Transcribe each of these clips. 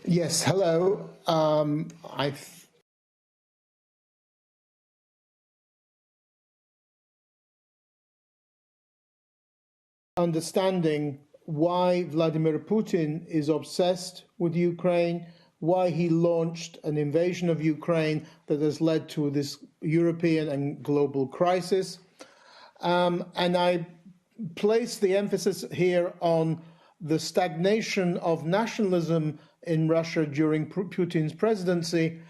Yes, hello. Understanding why Vladimir Putin is obsessed with Ukraine, why he launched an invasion of Ukraine that has led to this European and global crisis. And I place the emphasis here on the stagnation of nationalism in Russia during Putin's presidency,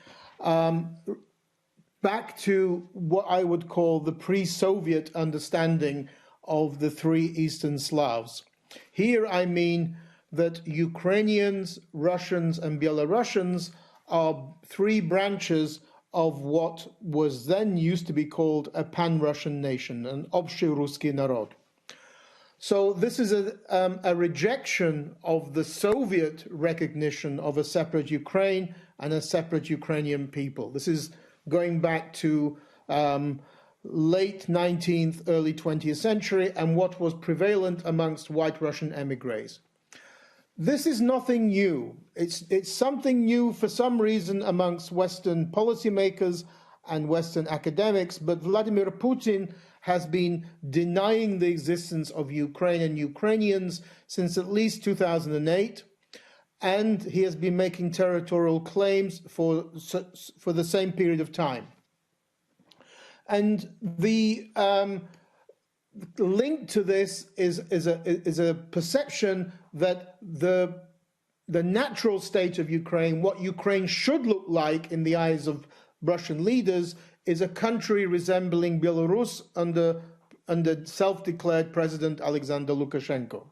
back to what I would call the pre-Soviet understanding of the three Eastern Slavs. Here I mean that Ukrainians, Russians, and Belarusians are three branches of what was then used to be called a pan-Russian nation, an общерусский народ. So this is a rejection of the Soviet recognition of a separate Ukraine and a separate Ukrainian people. This is going back to late 19th, early 20th century and what was prevalent amongst white Russian emigres. This is nothing new. It's something new for some reason amongst Western policymakers and Western academics, but Vladimir Putin has been denying the existence of Ukraine and Ukrainians since at least 2008, and he has been making territorial claims for the same period of time. And the link to this is a perception that the natural state of Ukraine, what Ukraine should look like in the eyes of Russian leaders, is a country resembling Belarus under self-declared President Alexander Lukashenko.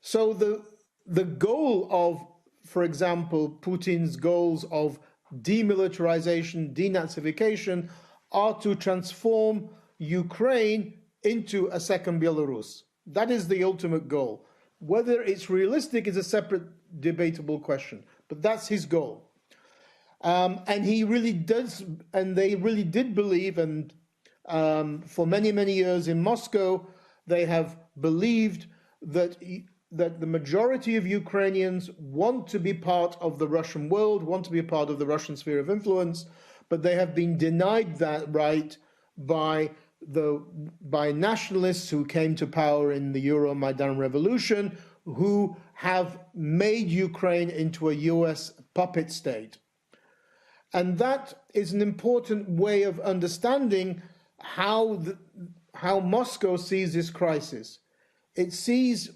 So the goal of, for example, Putin's goals of demilitarization, denazification, are to transform Ukraine into a second Belarus. That is the ultimate goal. Whether it's realistic is a separate debatable question, but that's his goal. And he really does, and they really did believe, and for many, many years in Moscow, they have believed that the majority of Ukrainians want to be part of the Russian world, want to be a part of the Russian sphere of influence, but they have been denied that right by nationalists who came to power in the Euromaidan revolution, who have made Ukraine into a US puppet state. And that is an important way of understanding how Moscow sees this crisis. It sees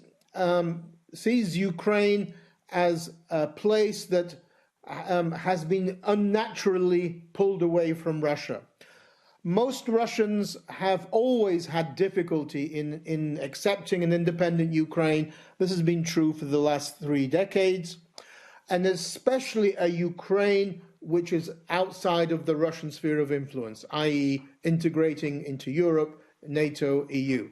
Ukraine as a place that has been unnaturally pulled away from Russia. Most Russians have always had difficulty in accepting an independent Ukraine. This has been true for the last 3 decades, and especially a Ukraine which is outside of the Russian sphere of influence, i.e. integrating into Europe, NATO, EU.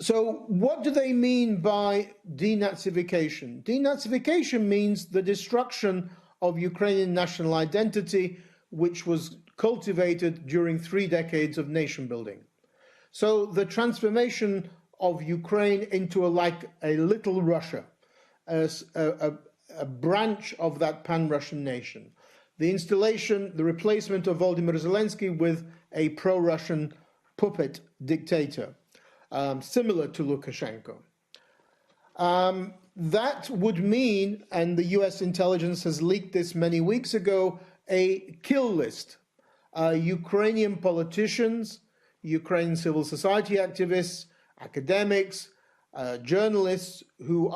So what do they mean by denazification? Denazification means the destruction of Ukrainian national identity, which was cultivated during 3 decades of nation building. So the transformation of Ukraine into a little Russia, as a branch of that pan-Russian nation. The installation, the replacement of Volodymyr Zelensky with a pro-Russian puppet dictator, similar to Lukashenko. That would mean, and the US intelligence has leaked this many weeks ago, a kill list. Ukrainian politicians, Ukrainian civil society activists, academics, journalists who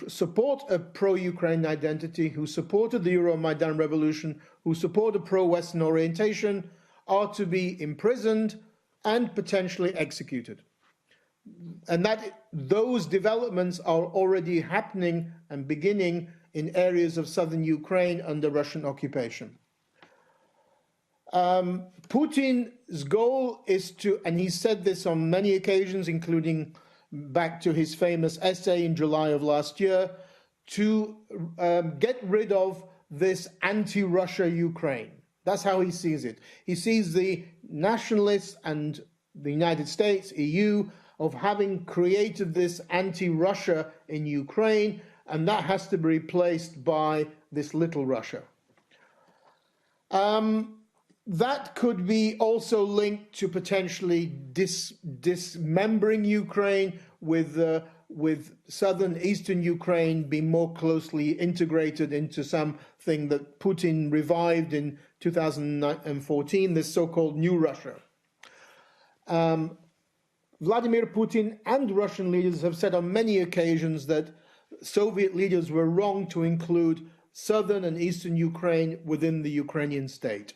support a pro-Ukraine identity, who supported the Euromaidan revolution, who support a pro-Western orientation, are to be imprisoned and potentially executed. And those developments are already happening and beginning in areas of southern Ukraine under Russian occupation. Putin's goal is to, and he said this on many occasions, including back to his famous essay in July of last year, to get rid of this anti-Russia Ukraine. That's how he sees it. He sees the nationalists and the United States, EU, of having created this anti-Russia in Ukraine and that has to be replaced by this little Russia. That could be also linked to potentially dismembering Ukraine, with southern eastern Ukraine being more closely integrated into something that Putin revived in 2014, this so-called New Russia. Vladimir Putin and Russian leaders have said on many occasions that Soviet leaders were wrong to include southern and eastern Ukraine within the Ukrainian state.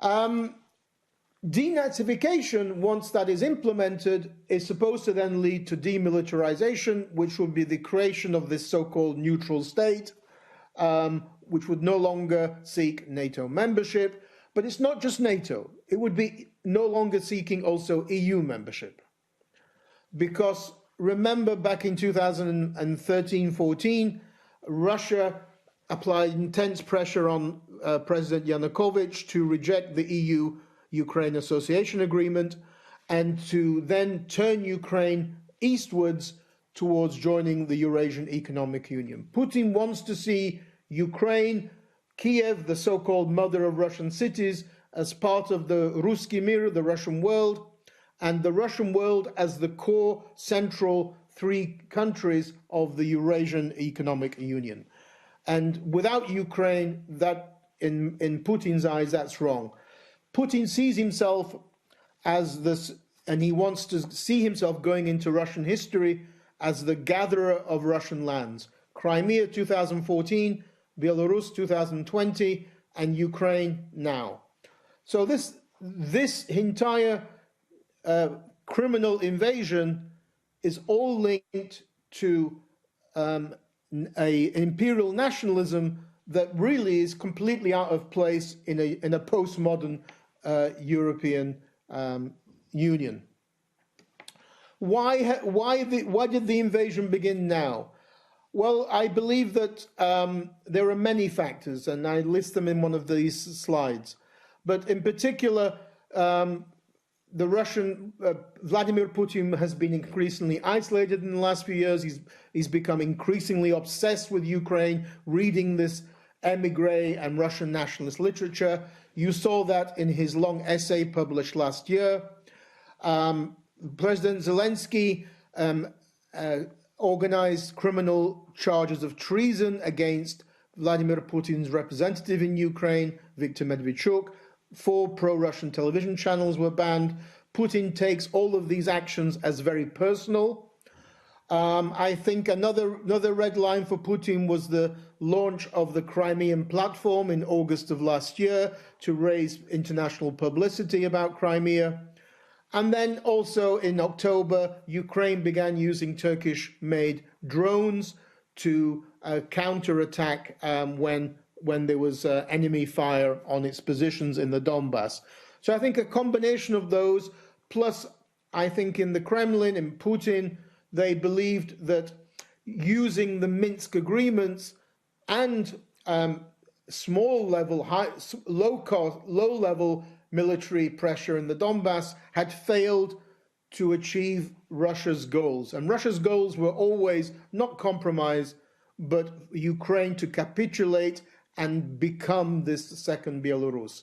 Denazification, once that is implemented, is supposed to then lead to demilitarization, which would be the creation of this so-called neutral state, which would no longer seek NATO membership. But it's not just NATO. It would be no longer seeking also EU membership. Because remember, back in 2013-14, Russia applied intense pressure on President Yanukovych to reject the EU-Ukraine Association Agreement and to then turn Ukraine eastwards towards joining the Eurasian Economic Union. Putin wants to see Ukraine, Kiev, the so-called mother of Russian cities, as part of the Ruski Mir, the Russian world, and the Russian world as the core central three countries of the Eurasian Economic Union. And without Ukraine, that in Putin's eyes, that's wrong. Putin sees himself as this, and he wants to see himself going into Russian history as the gatherer of Russian lands. Crimea 2014, Belarus 2020, and Ukraine now. So this entire criminal invasion is all linked to an imperial nationalism that really is completely out of place in a postmodern European Union. Why did the invasion begin now? Well, I believe that there are many factors, and I list them in one of these slides. But in particular, the Russian Vladimir Putin has been increasingly isolated in the last few years. He's become increasingly obsessed with Ukraine, reading this emigre and Russian nationalist literature. You saw that in his long essay published last year. President Zelensky organized criminal charges of treason against Vladimir Putin's representative in Ukraine, Viktor Medvedchuk. 4 pro-Russian television channels were banned. Putin takes all of these actions as very personal. I think another red line for Putin was the launch of the Crimean platform in August of last year to raise international publicity about Crimea. And then also in October, Ukraine began using Turkish-made drones to counterattack when there was enemy fire on its positions in the Donbass. So I think a combination of those, plus I think in the Kremlin, in Putin, they believed that using the Minsk agreements and low-level military pressure in the Donbass had failed to achieve Russia's goals. And Russia's goals were always not compromise, but Ukraine to capitulate and become this second Belarus.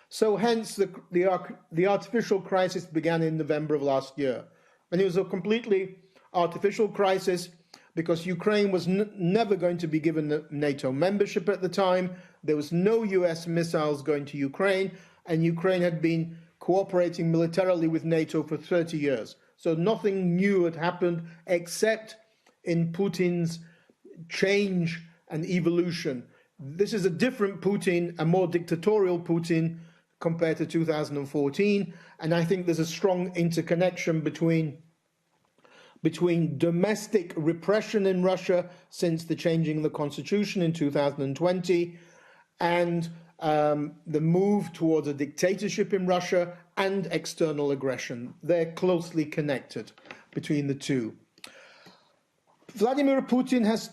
So hence the artificial crisis began in November of last year. And it was a completely artificial crisis because Ukraine was never going to be given NATO membership at the time. There was no US missiles going to Ukraine, and Ukraine had been cooperating militarily with NATO for 30 years. So nothing new had happened except in Putin's change and evolution. This is a different Putin, a more dictatorial Putin compared to 2014. And I think there's a strong interconnection between domestic repression in Russia since the changing of the constitution in 2020 and the move towards a dictatorship in Russia and external aggression. They're closely connected between the two. Vladimir Putin has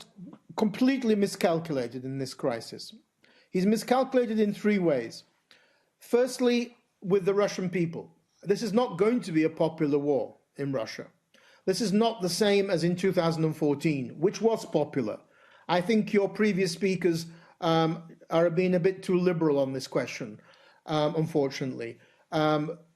completely miscalculated in this crisis. He's miscalculated in 3 ways. Firstly, with the Russian people. This is not going to be a popular war in Russia. This is not the same as in 2014, which was popular. I think your previous speakers are being a bit too liberal on this question, unfortunately.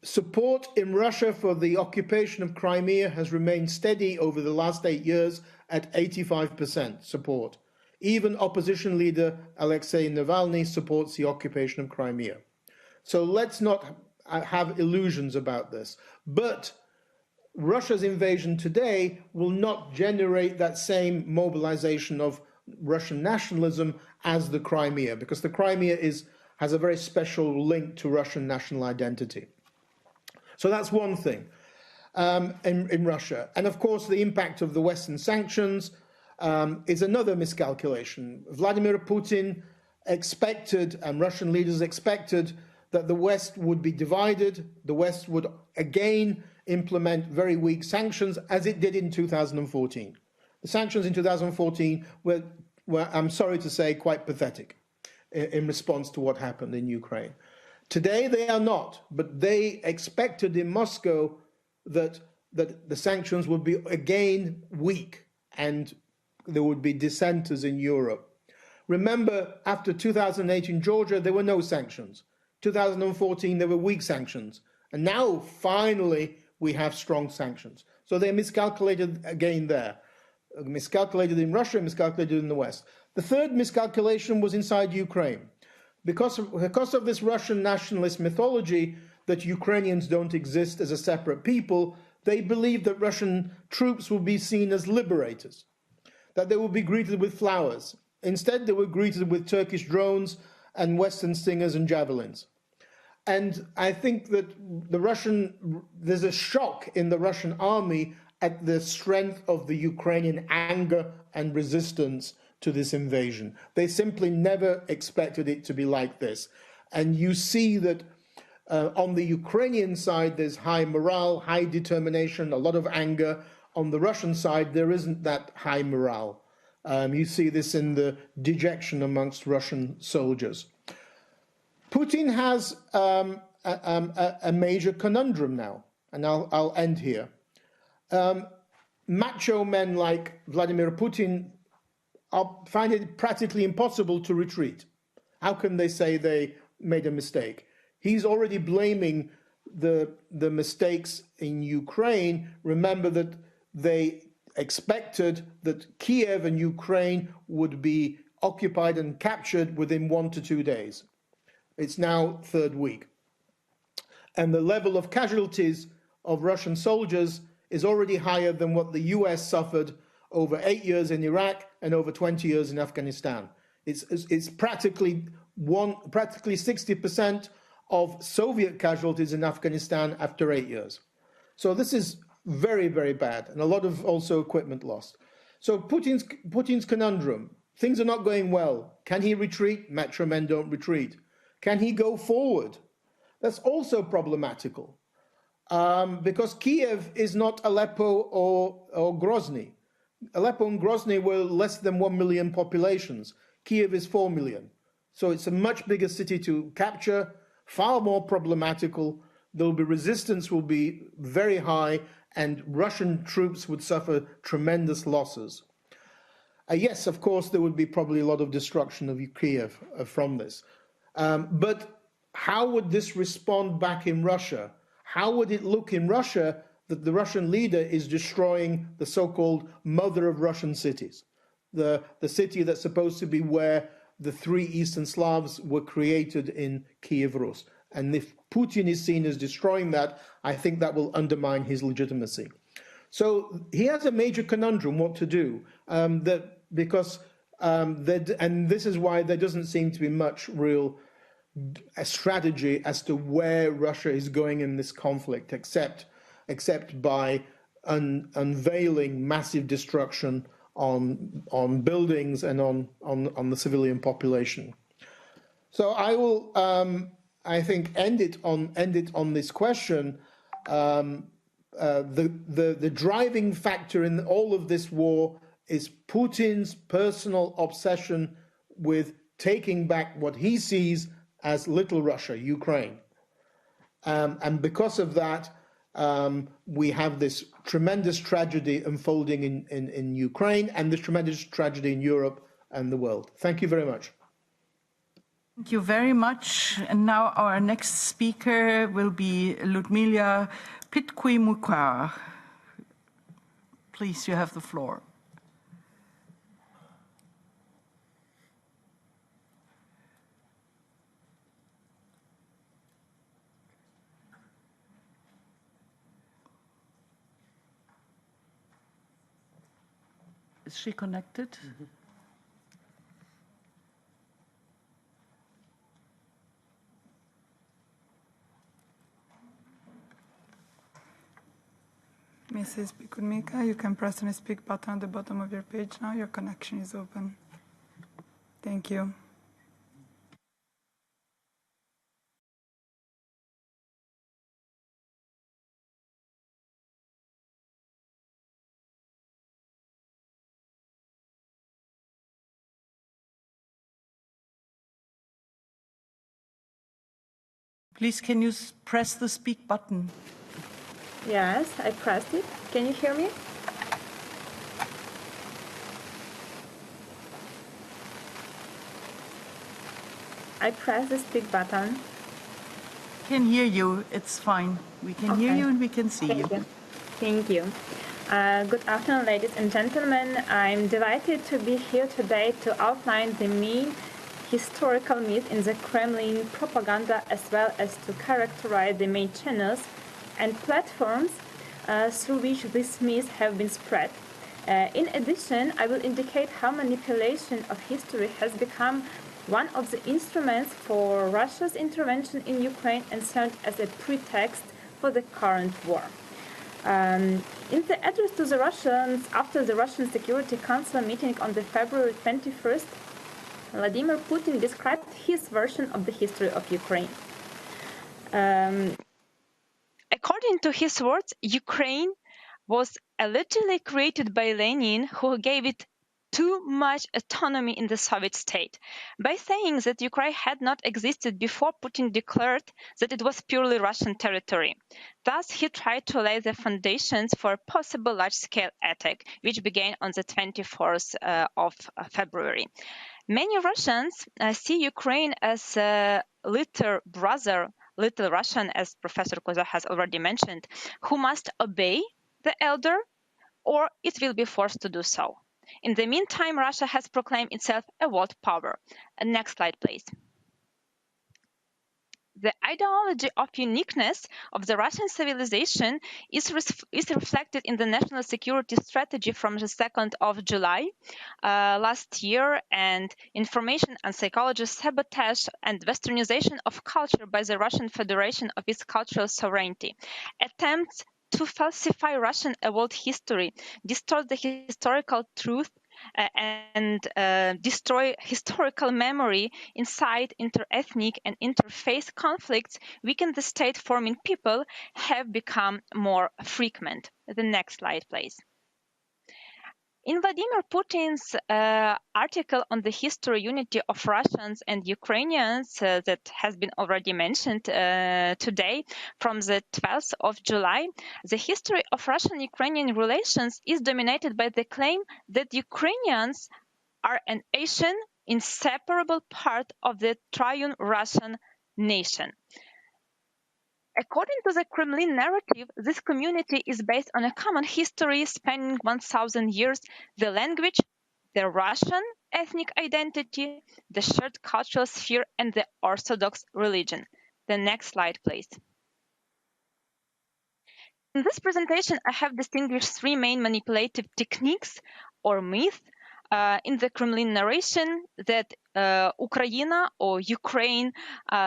Support in Russia for the occupation of Crimea has remained steady over the last 8 years at 85% support. Even opposition leader Alexei Navalny supports the occupation of Crimea. So let's not have illusions about this. But Russia's invasion today will not generate that same mobilization of Russian nationalism as the Crimea, because the Crimea has a very special link to Russian national identity. So that's one thing in Russia. And of course, the impact of the Western sanctions is another miscalculation. Vladimir Putin expected, and Russian leaders expected, that the West would be divided, the West would again implement very weak sanctions, as it did in 2014. The sanctions in 2014 were, I'm sorry to say, quite pathetic in response to what happened in Ukraine. Today they are not, but they expected in Moscow that the sanctions would be again weak and there would be dissenters in Europe. Remember, after 2008 in Georgia, there were no sanctions. 2014, there were weak sanctions. And now, finally, we have strong sanctions. So they miscalculated again there. Miscalculated in Russia, miscalculated in the West. The third miscalculation was inside Ukraine. Because of this Russian nationalist mythology that Ukrainians don't exist as a separate people, they believed that Russian troops would be seen as liberators, that they would be greeted with flowers. Instead, they were greeted with Turkish drones and Western Stingers and javelins. And I think that there's a shock in the Russian army at the strength of the Ukrainian anger and resistance to this invasion. They simply never expected it to be like this. And you see that on the Ukrainian side, there's high morale, high determination, a lot of anger. On the Russian side, there isn't that high morale. You see this in the dejection amongst Russian soldiers. Putin has a major conundrum now, and I'll end here. Macho men like Vladimir Putin find it practically impossible to retreat. How can they say they made a mistake? He's already blaming the mistakes in Ukraine. Remember that they expected that Kiev and Ukraine would be occupied and captured within 1 to 2 days. It's now third week. And the level of casualties of Russian soldiers is already higher than what the US suffered over 8 years in Iraq and over 20 years in Afghanistan. It's practically 60% of Soviet casualties in Afghanistan after 8 years. So this is very, very bad, and a lot of also equipment lost. So Putin's conundrum, things are not going well. Can he retreat? Macho men don't retreat. Can he go forward? That's also problematical, because Kiev is not Aleppo or Grozny. Aleppo and Grozny were less than 1 million populations. Kiev is 4 million. So it's a much bigger city to capture, far more problematical. There'll be resistance will be very high, and Russian troops would suffer tremendous losses. Yes, of course, there would be probably a lot of destruction of Kiev from this. But how would this respond back in Russia? How would it look in Russia that the Russian leader is destroying the so-called mother of Russian cities, the city that's supposed to be where the 3 Eastern Slavs were created in Kiev Rus? And if Putin is seen as destroying that, I think that will undermine his legitimacy. So he has a major conundrum what to do, and this is why there doesn't seem to be much real strategy as to where Russia is going in this conflict, except by unveiling massive destruction on buildings and on the civilian population. So I will, I think, end it on this question. The driving factor in all of this war is Putin's personal obsession with taking back what he sees as Little Russia, Ukraine. And because of that, we have this tremendous tragedy unfolding in Ukraine and this tremendous tragedy in Europe and the world. Thank you very much. Thank you very much. And now our next speaker will be Ludmila Pitkuimukar. Please, you have the floor. Is she connected? Mm-hmm. Mrs. Pitkuimukar, you can press on the speak button at the bottom of your page now. Your connection is open. Thank you. Please, can you press the speak button? Yes, I pressed it. Can you hear me? I pressed the speak button. Can hear you. It's fine. We can hear you and we can see you. Thank you. Good afternoon, ladies and gentlemen. I'm delighted to be here today to outline the main historical myth in the Kremlin propaganda, as well as to characterize the main channels and platforms through which these myths have been spread. In addition, I will indicate how manipulation of history has become one of the instruments for Russia's intervention in Ukraine and served as a pretext for the current war. In the address to the Russians after the Russian Security Council meeting on the February 21st, Vladimir Putin described his version of the history of Ukraine. According to his words, Ukraine was allegedly created by Lenin, who gave it too much autonomy in the Soviet state. By saying that Ukraine had not existed before, Putin declared that it was purely Russian territory. Thus, he tried to lay the foundations for a possible large-scale attack, which began on the 24th of February. Many Russians see Ukraine as a little brother, Little Russian, as Professor Koza has already mentioned, who must obey the elder, or it will be forced to do so. In the meantime, Russia has proclaimed itself a world power. Next slide, please. The ideology of uniqueness of the Russian civilization is reflected in the national security strategy from the 2nd of July last year, and information and psychology sabotage and westernization of culture by the Russian Federation of its cultural sovereignty. Attempts to falsify Russian world history, distort the historical truth, and destroy historical memory, incite interethnic and interfaith conflicts, weaken the state-forming people, have become more frequent. The next slide, please. In Vladimir Putin's article on the history unity of Russians and Ukrainians that has been already mentioned today from the 12th of July, the history of Russian-Ukrainian relations is dominated by the claim that Ukrainians are an Asian, inseparable part of the triune Russian nation. According to the Kremlin narrative, this community is based on a common history spanning 1,000 years, the language, the Russian ethnic identity, the shared cultural sphere, and the Orthodox religion. The next slide, please. In this presentation, I have distinguished three main manipulative techniques or myths in the Kremlin narration that Ukraine or Ukraine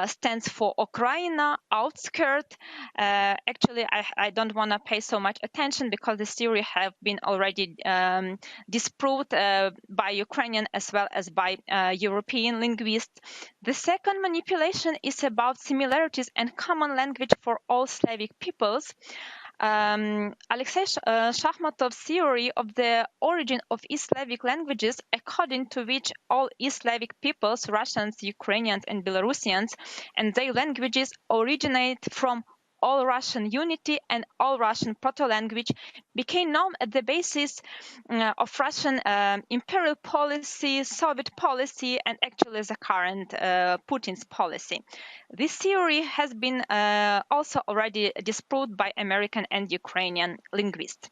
stands for Ukraina, outskirt. Actually, I don't want to pay so much attention because the theory have been already disproved by Ukrainian as well as by European linguists. The second manipulation is about similarities and common language for all Slavic peoples. Alexei Shakhmatov's theory of the origin of East Slavic languages, according to which all East Slavic peoples, Russians, Ukrainians, and Belarusians, and their languages originate from all-Russian unity and all-Russian proto-language became known at the basis of Russian imperial policy, Soviet policy, and actually the current Putin's policy. This theory has been also already disproved by American and Ukrainian linguists.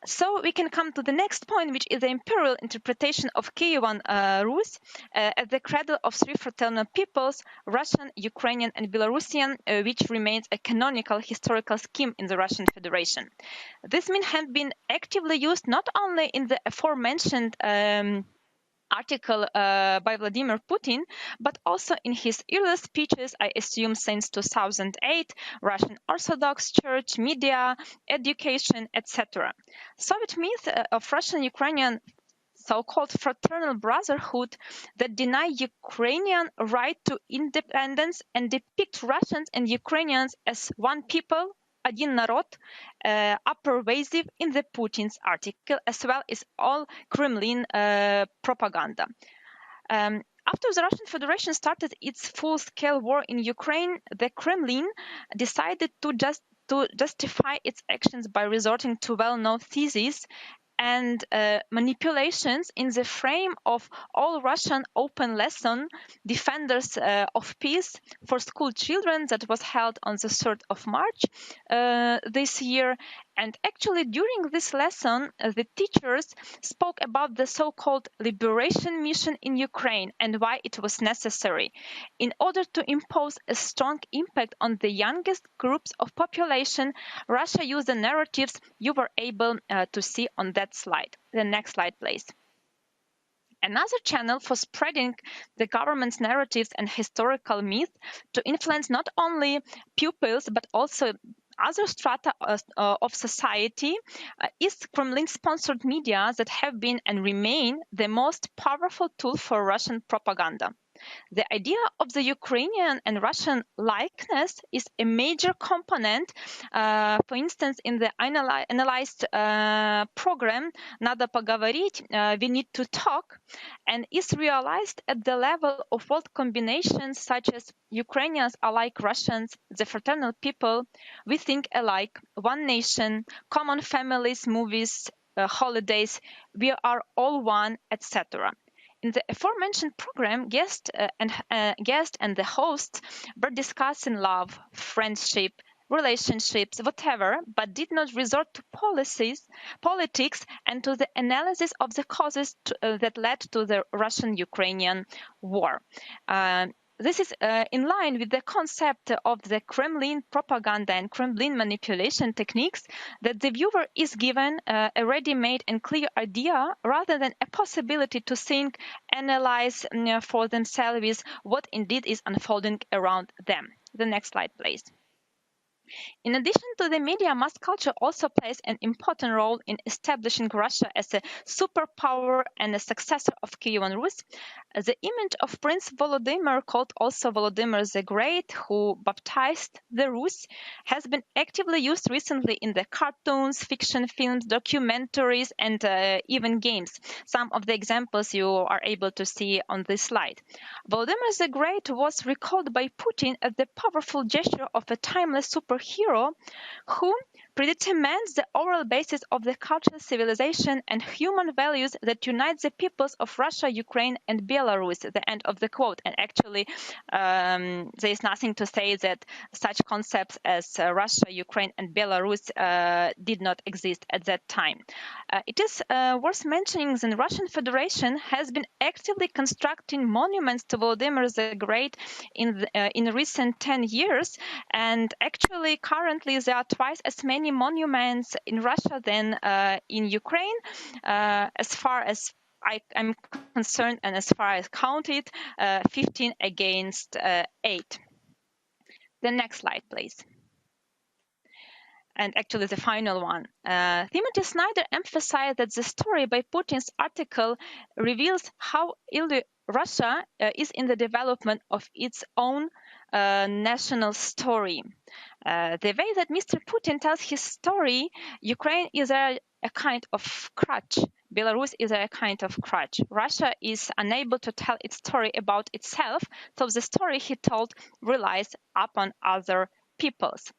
So we can come to the next point, which is the imperial interpretation of Kievan Rus as the cradle of three fraternal peoples, Russian, Ukrainian, and Belarusian, which remains a canonical historical scheme in the Russian Federation. This mean had been actively used not only in the aforementioned article by Vladimir Putin, but also in his earlier speeches, I assume since 2008, Russian Orthodox Church, media, education, etc. Soviet myth of Russian-Ukrainian so-called fraternal brotherhood that deny Ukrainian right to independence and depict Russians and Ukrainians as one people, один народ, are pervasive in the Putin's article, as well as all Kremlin propaganda. After the Russian Federation started its full-scale war in Ukraine, the Kremlin decided to justify its actions by resorting to well-known theses and manipulations in the frame of all Russian open lesson Defenders of Peace for school children that was held on the 3rd of March this year. And actually during this lesson, the teachers spoke about the so-called liberation mission in Ukraine and why it was necessary. In order to impose a strong impact on the youngest groups of population, Russia used the narratives you were able to see on that slide. The next slide, please. Another channel for spreading the government's narratives and historical myth to influence not only pupils but also other strata of society is Kremlin-sponsored media that have been and remain the most powerful tool for Russian propaganda. The idea of the Ukrainian and Russian likeness is a major component, for instance, in the analyzed program Надо поговорить, we need to talk, and is realized at the level of word combinations such as Ukrainians are like Russians, the fraternal people, we think alike, one nation, common families, movies, holidays, we are all one, etc. In the aforementioned program, guest and the hosts were discussing love, friendship, relationships, whatever, but did not resort to politics, and to the analysis of the causes that led to the Russian-Ukrainian war. This is in line with the concept of the Kremlin propaganda and Kremlin manipulation techniques, that the viewer is given a ready-made and clear idea rather than a possibility to think, analyze for themselves what indeed is unfolding around them. The next slide, please. In addition to the media, mass culture also plays an important role in establishing Russia as a superpower and a successor of Kievan Rus. The image of Prince Volodymyr, called also Volodymyr the Great, who baptized the Rus, has been actively used recently in the cartoons, fiction films, documentaries, and even games. Some of the examples you are able to see on this slide. Volodymyr the Great was recalled by Putin as the powerful gesture of a timeless superhero who predetermines the overall basis of the cultural civilization and human values that unite the peoples of Russia, Ukraine, and Belarus. The end of the quote. And actually, there is nothing to say that such concepts as Russia, Ukraine, and Belarus did not exist at that time. It is worth mentioning that the Russian Federation has been actively constructing monuments to Volodymyr the Great in recent 10 years, and actually currently there are twice as many monuments in Russia than in Ukraine, as far as I'm concerned, and as far as counted, 15 against 8. The next slide, please. And actually the final one. Timothy Snyder emphasized that the story by Putin's article reveals how early Russia is in the development of its own national story. The way that Mr. Putin tells his story, Ukraine is a kind of crutch. Belarus is a kind of crutch. Russia is unable to tell its story about itself, so the story he told relies upon other peoples.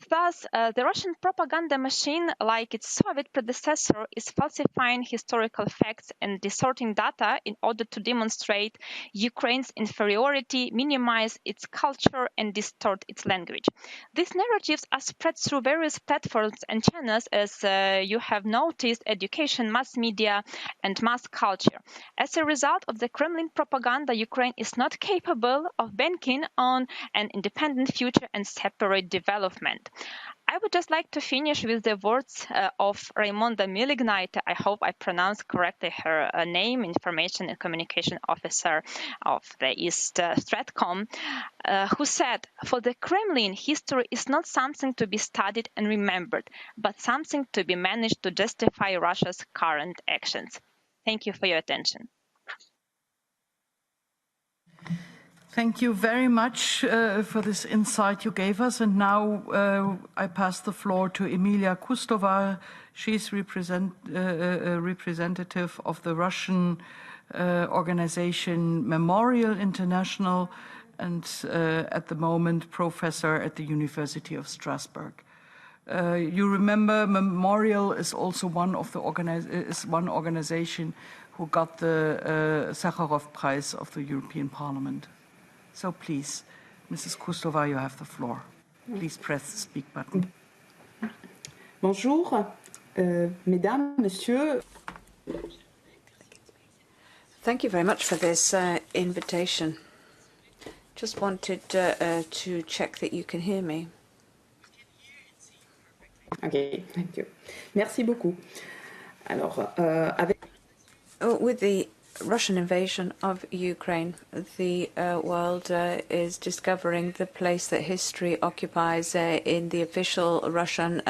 Thus, the Russian propaganda machine, like its Soviet predecessor, is falsifying historical facts and distorting data in order to demonstrate Ukraine's inferiority, minimize its culture, and distort its language. These narratives are spread through various platforms and channels, as you have noticed, education, mass media, and mass culture. As a result of the Kremlin propaganda, Ukraine is not capable of banking on an independent future and separate development. I would just like to finish with the words of Raimonda Milignaite. I hope I pronounced correctly her name, Information and Communication Officer of the East Stratcom, who said, "For the Kremlin, history is not something to be studied and remembered, but something to be managed to justify Russia's current actions." Thank you for your attention. Thank you very much for this insight you gave us. And now I pass the floor to Emilia Kustova. She's representative of the Russian organization Memorial International and at the moment professor at the University of Strasbourg. You remember Memorial is also one of the one organization who got the Sakharov Prize of the European Parliament. So please, Mrs. Kustova, you have the floor. Please press the speak button. Bonjour, mesdames, messieurs. Thank you very much for this invitation. Just wanted to check that you can hear me. Okay, thank you. Merci beaucoup. Alors, with the Russian invasion of Ukraine, the world is discovering the place that history occupies in the official Russian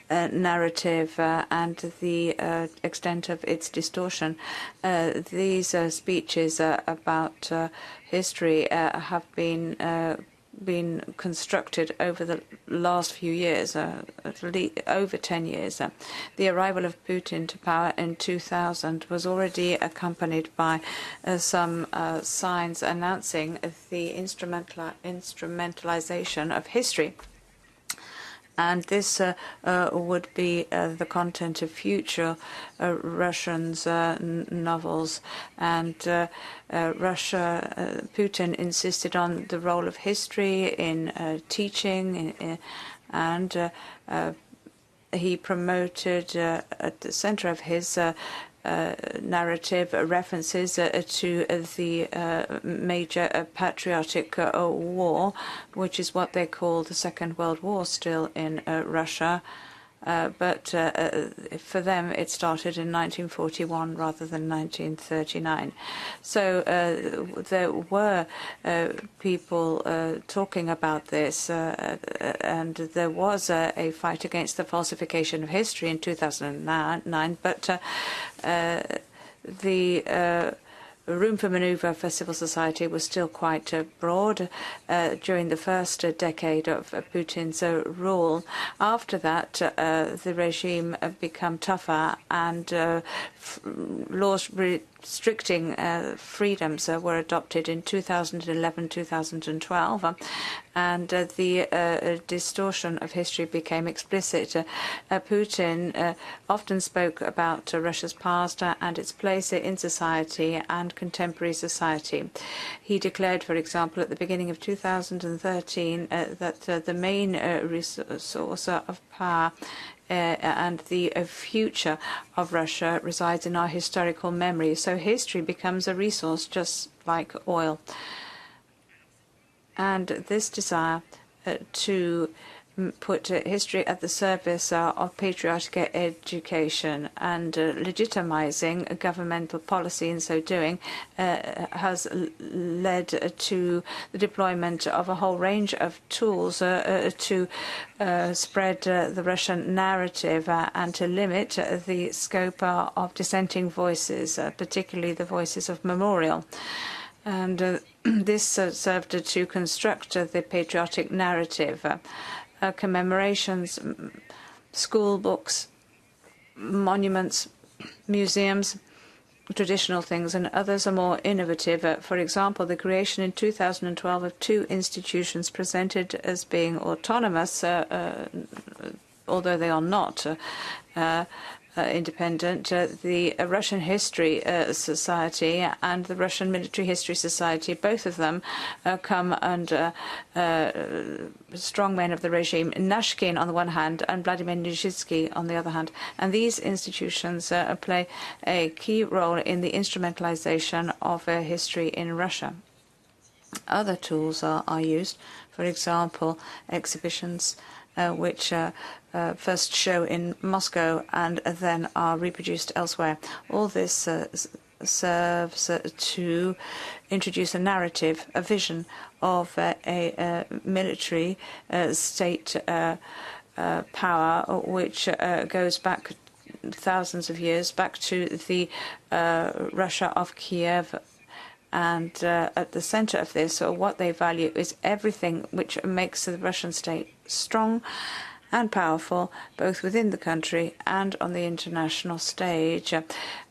narrative and the extent of its distortion. These speeches about history have been constructed over the last few years, over 10 years. The arrival of Putin to power in 2000 was already accompanied by some signs announcing the instrumentalization of history. And this would be the content of future Russians' novels. And Putin insisted on the role of history in teaching, and he promoted at the center of his narrative references to the major patriotic war, which is what they call the Second World War still in Russia. But for them, it started in 1941 rather than 1939. So there were people talking about this, and there was a fight against the falsification of history in 2009, but the room for maneuver for civil society was still quite broad during the first decade of Putin's rule. After that, the regime became tougher, and laws restricting freedoms were adopted in 2011-2012, and the distortion of history became explicit. Putin often spoke about Russia's past and its place in society and contemporary society. He declared, for example, at the beginning of 2013 that the main resource of power and the future of Russia resides in our historical memory. So history becomes a resource just like oil. And this desire to put history at the service of patriotic education and legitimizing governmental policy in so doing has led to the deployment of a whole range of tools to spread the Russian narrative and to limit the scope of dissenting voices, particularly the voices of Memorial. And this served to construct the patriotic narrative. Commemorations, school books, monuments, museums traditional things, and others are more innovative. For example, the creation in 2012 of two institutions presented as being autonomous, although they are not independent, the Russian History Society and the Russian Military History Society, both of them come under strongmen of the regime, Nashkin on the one hand and Vladimir Nizhitsky on the other hand. And these institutions play a key role in the instrumentalization of history in Russia. Other tools are used, for example, exhibitions which first show in Moscow and then are reproduced elsewhere. All this serves to introduce a narrative, a vision of a military state power which goes back thousands of years, back to the Russia of Kiev. And at the center of this, or what they value, is everything which makes the Russian state strong and powerful, both within the country and on the international stage.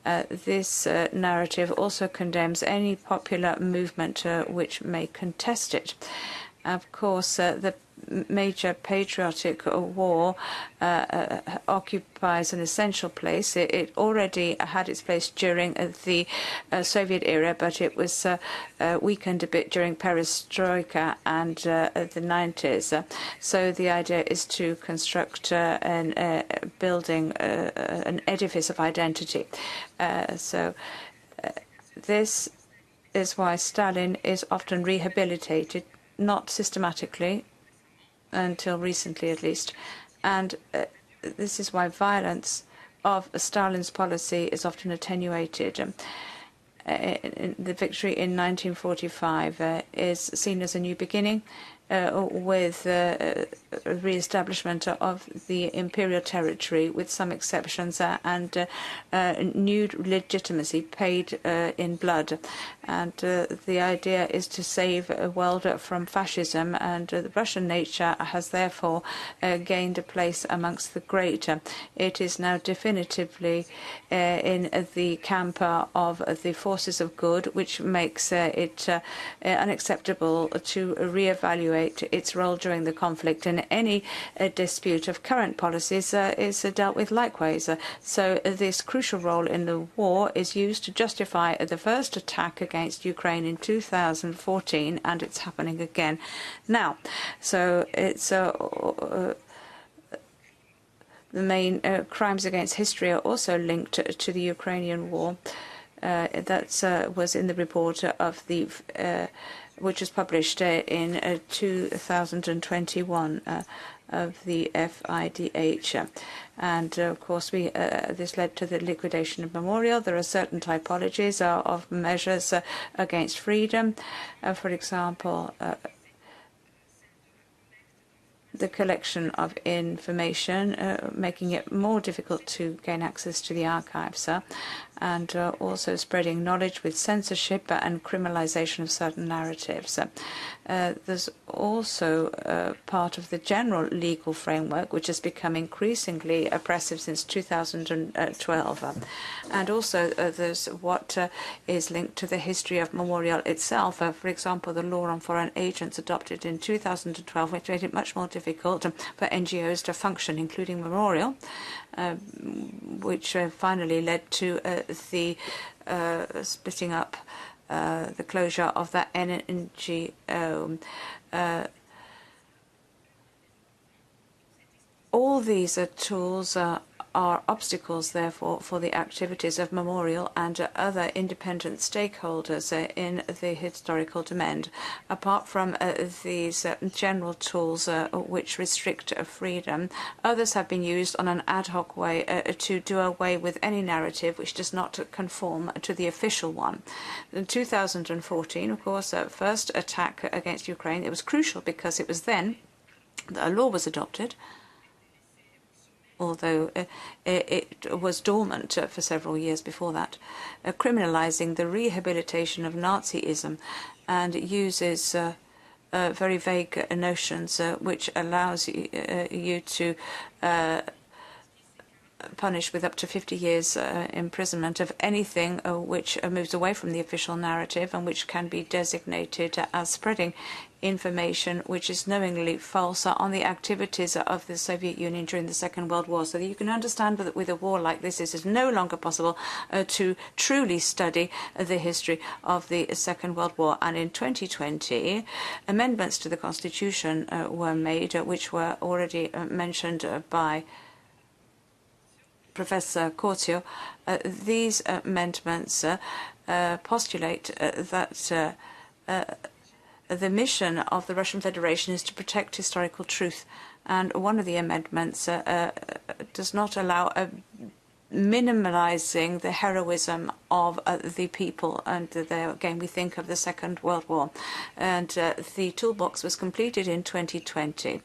This narrative also condemns any popular movement which may contest it. Of course, the major patriotic war occupies an essential place. It already had its place during the Soviet era, but it was weakened a bit during perestroika and the 90s. So the idea is to construct an building, an edifice of identity. This is why Stalin is often rehabilitated, not systematically, until recently at least, and this is why violence of Stalin's policy is often attenuated. The victory in 1945 is seen as a new beginning with re-establishment of the imperial territory with some exceptions and new legitimacy paid in blood. And the idea is to save a world from fascism, and the Russian nature has therefore gained a place amongst the great. It is now definitively in the camp of the forces of good, which makes it unacceptable to reevaluate its role during the conflict, and any dispute of current policies is dealt with likewise. So this crucial role in the war is used to justify the first attack against Ukraine in 2014, and it's happening again now. So it's the main crimes against history are also linked to the Ukrainian war. That was in the report of the which was published in 2021 of the FIDH. And of course, this led to the liquidation of memorial. There are certain typologies of measures against freedom. For example, the collection of information, making it more difficult to gain access to the archives, and also spreading knowledge with censorship and criminalization of certain narratives. There's also part of the general legal framework, which has become increasingly oppressive since 2012. And also there's what is linked to the history of memorial itself. For example, the law on foreign agents adopted in 2012, which made it much more difficult for NGOs to function, including Memorial, which finally led to the splitting up, the closure of that NGO. All these tools are obstacles, therefore, for the activities of Memorial and other independent stakeholders in the historical domain. Apart from these general tools which restrict freedom, others have been used on an ad hoc way to do away with any narrative which does not conform to the official one. In 2014, of course, first attack against Ukraine, it was crucial because it was then that a law was adopted, although it was dormant for several years before that, criminalizing the rehabilitation of Nazism, and uses very vague notions which allows you to punished with up to 50 years imprisonment of anything which moves away from the official narrative and which can be designated as spreading information which is knowingly false on the activities of the Soviet Union during the Second World War. So that you can understand that with a war like this, it is no longer possible to truly study the history of the Second World War. And in 2020, amendments to the Constitution were made, which were already mentioned by Professor Cortio. These amendments postulate that the mission of the Russian Federation is to protect historical truth, and one of the amendments does not allow minimalizing the heroism of the people, and there again we think of the Second World War. And the toolbox was completed in 2020,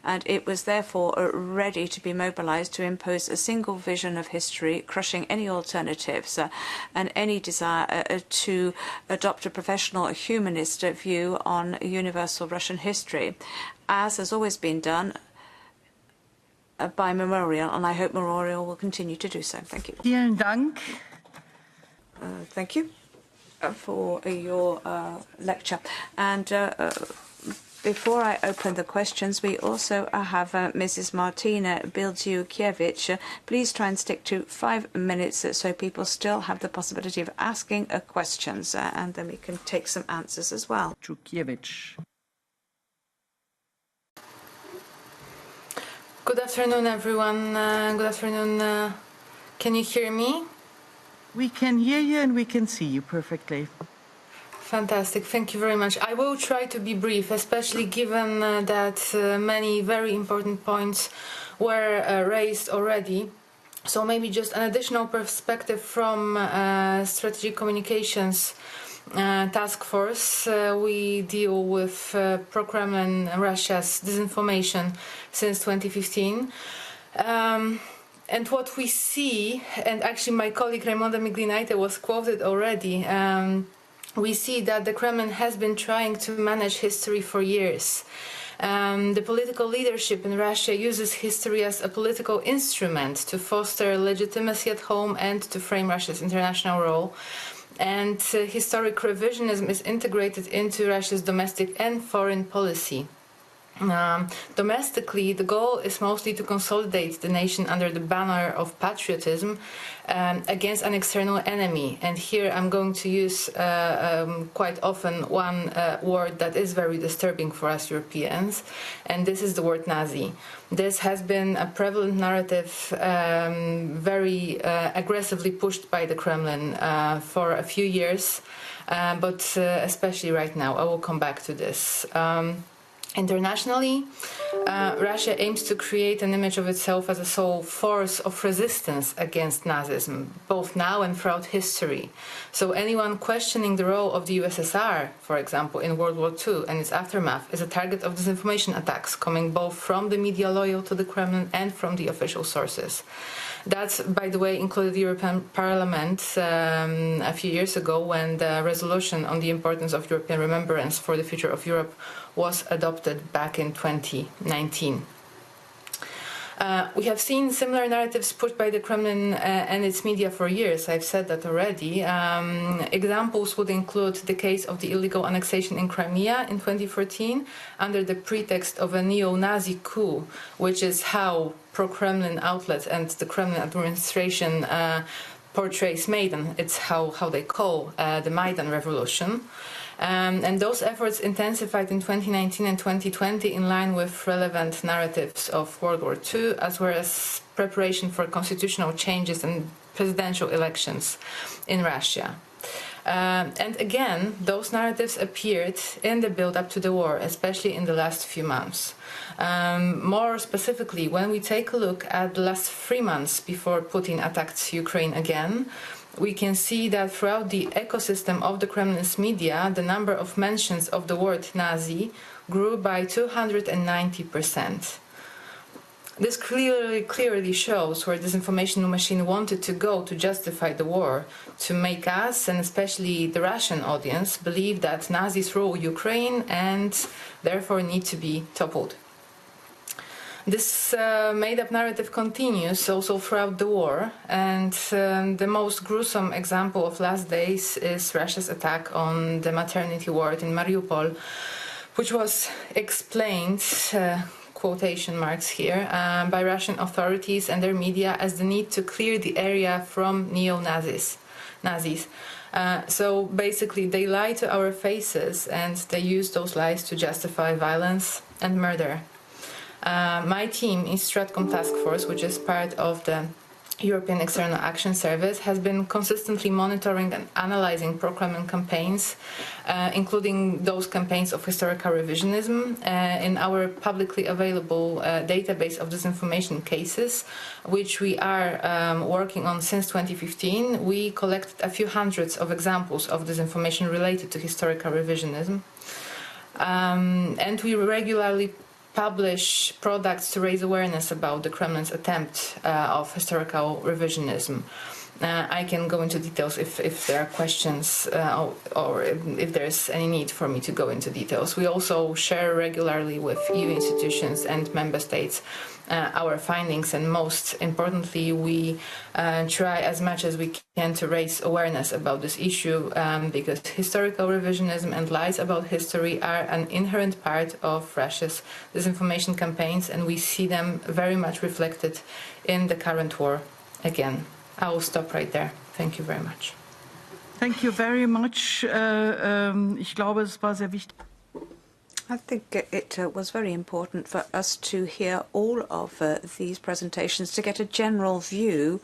and it was therefore ready to be mobilized to impose a single vision of history, crushing any alternatives and any desire to adopt a professional humanist view on universal Russian history, as has always been done by Memorial, and I hope Memorial will continue to do so. Thank you. Vielen Dank. Thank you for your lecture. And before I open the questions, we also have Mrs. Martina Bildziukiewicz. Please try and stick to 5 minutes so people still have the possibility of asking questions, and then we can take some answers as well. Bildziukiewicz. Good afternoon, everyone. Good afternoon. Can you hear me? We can hear you and we can see you perfectly. Fantastic. Thank you very much. I will try to be brief, especially given that many very important points were raised already. So maybe just an additional perspective from strategic communications task force. We deal with pro-Kremlin Russia's disinformation since 2015. And what we see, and actually my colleague Raimonda Miglinaite was quoted already, we see that the Kremlin has been trying to manage history for years. The political leadership in Russia uses history as a political instrument to foster legitimacy at home and to frame Russia's international role. And historic revisionism is integrated into Russia's domestic and foreign policy. Domestically, the goal is mostly to consolidate the nation under the banner of patriotism against an external enemy. And here I'm going to use quite often one word that is very disturbing for us Europeans, and this is the word Nazi. This has been a prevalent narrative very aggressively pushed by the Kremlin for a few years, but especially right now. I will come back to this. Internationally, Russia aims to create an image of itself as a sole force of resistance against Nazism, both now and throughout history. So anyone questioning the role of the USSR, for example, in World War II and its aftermath, is a target of disinformation attacks coming both from the media loyal to the Kremlin and from the official sources. That, by the way, included the European Parliament a few years ago when the resolution on the importance of European remembrance for the future of Europe was adopted back in 2019. We have seen similar narratives pushed by the Kremlin and its media for years. I've said that already. Examples would include the case of the illegal annexation in Crimea in 2014 under the pretext of a neo-Nazi coup, which is how pro-Kremlin outlets and the Kremlin administration portrays Maidan. It's how they call the Maidan Revolution. And those efforts intensified in 2019 and 2020 in line with relevant narratives of World War II, as well as preparation for constitutional changes and presidential elections in Russia. And again, those narratives appeared in the build-up to the war, especially in the last few months. More specifically, when we take a look at the last 3 months before Putin attacked Ukraine again, we can see that throughout the ecosystem of the Kremlin's media, the number of mentions of the word Nazi grew by 290%. This clearly shows where this information machine wanted to go to justify the war, to make us, and especially the Russian audience, believe that Nazis rule Ukraine and therefore need to be toppled. This made-up narrative continues also throughout the war, and the most gruesome example of last days is Russia's attack on the maternity ward in Mariupol, which was explained, quotation marks here, by Russian authorities and their media as the need to clear the area from neo-Nazis. So basically they lie to our faces and they use those lies to justify violence and murder. My team in Stratcom Task Force, which is part of the European External Action Service, has been consistently monitoring and analyzing pro-Kremlin campaigns, including those campaigns of historical revisionism, in our publicly available database of disinformation cases, which we are working on since 2015. We collected a few hundreds of examples of disinformation related to historical revisionism. And we regularly publish products to raise awareness about the Kremlin's attempt of historical revisionism. I can go into details if there are questions or if there's any need for me to go into details. We also share regularly with EU institutions and member states our findings, and most importantly, we try as much as we can to raise awareness about this issue, because historical revisionism and lies about history are an inherent part of Russia's disinformation campaigns, and we see them very much reflected in the current war again. I will stop right there. Thank you very much. Thank you very much. Ich glaube, es war sehr wichtig. I think it was very important for us to hear all of these presentations to get a general view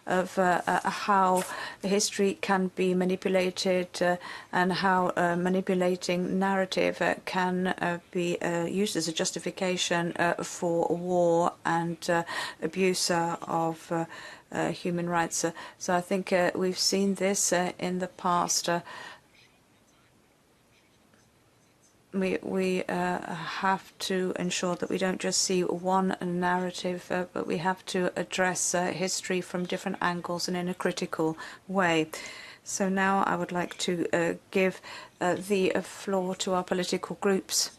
of how history can be manipulated and how manipulating narrative can be used as a justification for war and abuse of human rights. So I think we've seen this in the past. We have to ensure that we don't just see one narrative, but we have to address history from different angles and in a critical way. So now I would like to give the floor to our political groups.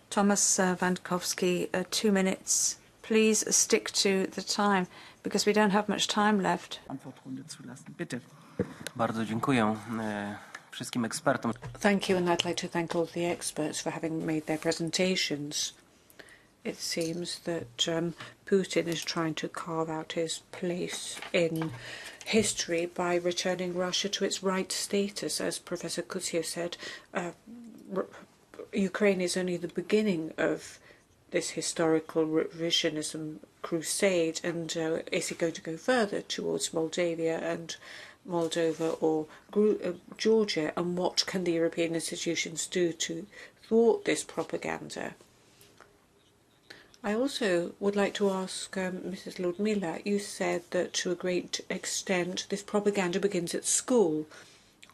Thomas Vankowski, 2 minutes. Please stick to the time, because we don't have much time left. Bardzo dziękuję. Thank you, and I'd like to thank all the experts for having made their presentations. It seems that Putin is trying to carve out his place in history by returning Russia to its right status. As Professor Kutsia said, Ukraine is only the beginning of this historical revisionism crusade, and is he going to go further towards Moldavia and Moldova or Georgia, and what can the European institutions do to thwart this propaganda? I also would like to ask Mrs. Ludmila, you said that to a great extent this propaganda begins at school.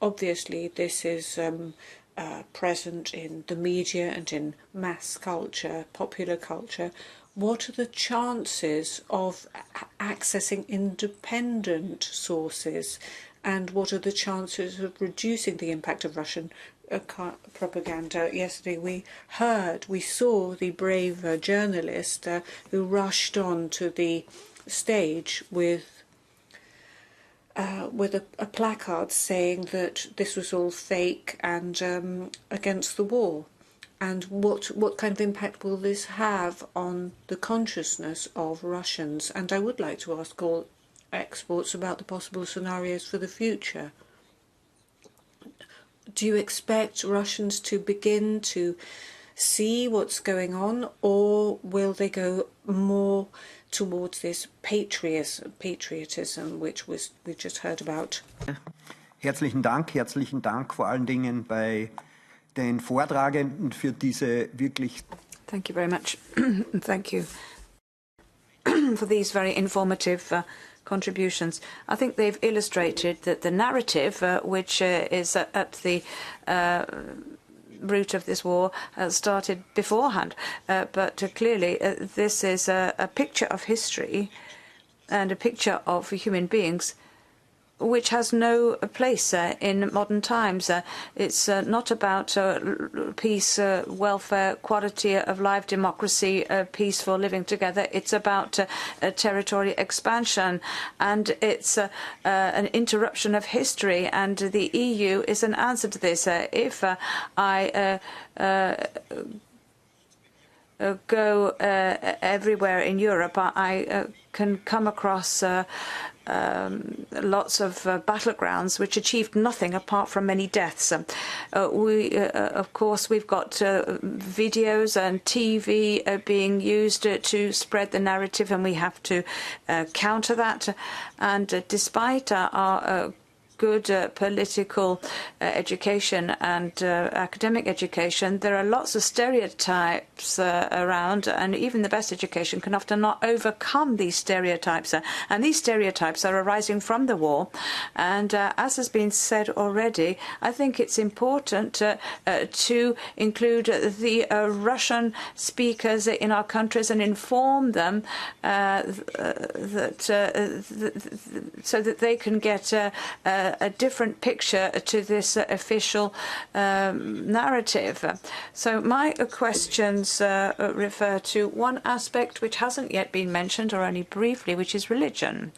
Obviously this is present in the media and in mass culture, popular culture. What are the chances of accessing independent sources, and what are the chances of reducing the impact of Russian propaganda? Yesterday we saw the brave journalist who rushed on to the stage with a placard saying that this was all fake and against the war. And what kind of impact will this have on the consciousness of Russians? And I would like to ask all experts about the possible scenarios for the future. Do you expect Russians to begin to see what's going on, or will they go more towards this patriotism which we just heard about? Herzlichen Dank vor allen Dingen bei den Vortragenden für diese wirklich. Thank you very much. Thank you for these very informative contributions. I think they've illustrated that the narrative, which is at the root of this war, started beforehand. But clearly, this is a picture of history and a picture of human beings which has no place in modern times. It's not about peace, welfare, quality of life, democracy, peaceful living together. It's about territory expansion, and it's an interruption of history, and the EU is an answer to this. If I go everywhere in Europe, I can come across lots of battlegrounds which achieved nothing apart from many deaths. Of course, we've got videos and TV being used to spread the narrative, and we have to counter that. And despite our good political education and academic education, there are lots of stereotypes around, and even the best education can often not overcome these stereotypes. And these stereotypes are arising from the war. And as has been said already, I think it's important to include the Russian speakers in our countries and inform them that so that they can get a different picture to this official narrative. So my questions refer to one aspect which hasn't yet been mentioned, or only briefly, which is religion.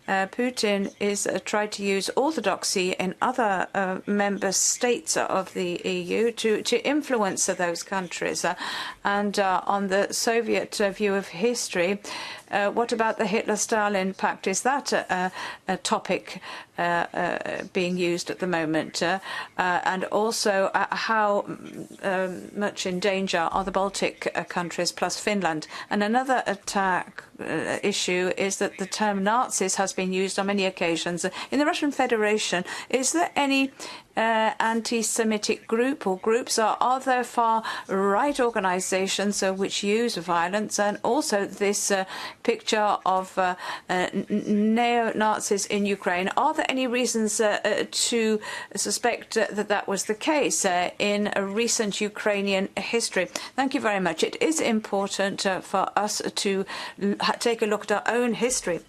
Putin is tried to use orthodoxy in other member states of the EU to influence those countries. And on the Soviet view of history, what about the Hitler-Stalin Pact? Is that a topic being used at the moment? And also, how much in danger are the Baltic countries plus Finland? And another issue is that the term Nazis has been used on many occasions. In the Russian Federation, is there any anti-Semitic group or groups, or are there far-right organizations which use violence? And also this picture of neo-Nazis in Ukraine, are there any reasons to suspect that that was the case in a recent Ukrainian history? Thank you very much. It is important for us to take a look at our own history.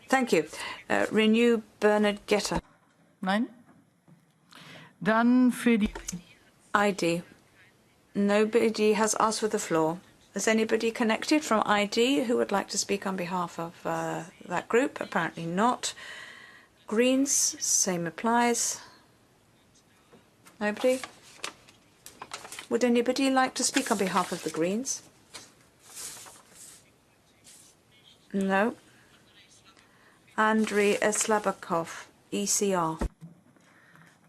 Thank you. Renew Bernard Getter. Nein? Dann für die ID. Nobody has asked for the floor. Is anybody connected from ID who would like to speak on behalf of that group? Apparently not. Greens, same applies. Nobody? Would anybody like to speak on behalf of the Greens? No. Andrei Slabakov, ECR.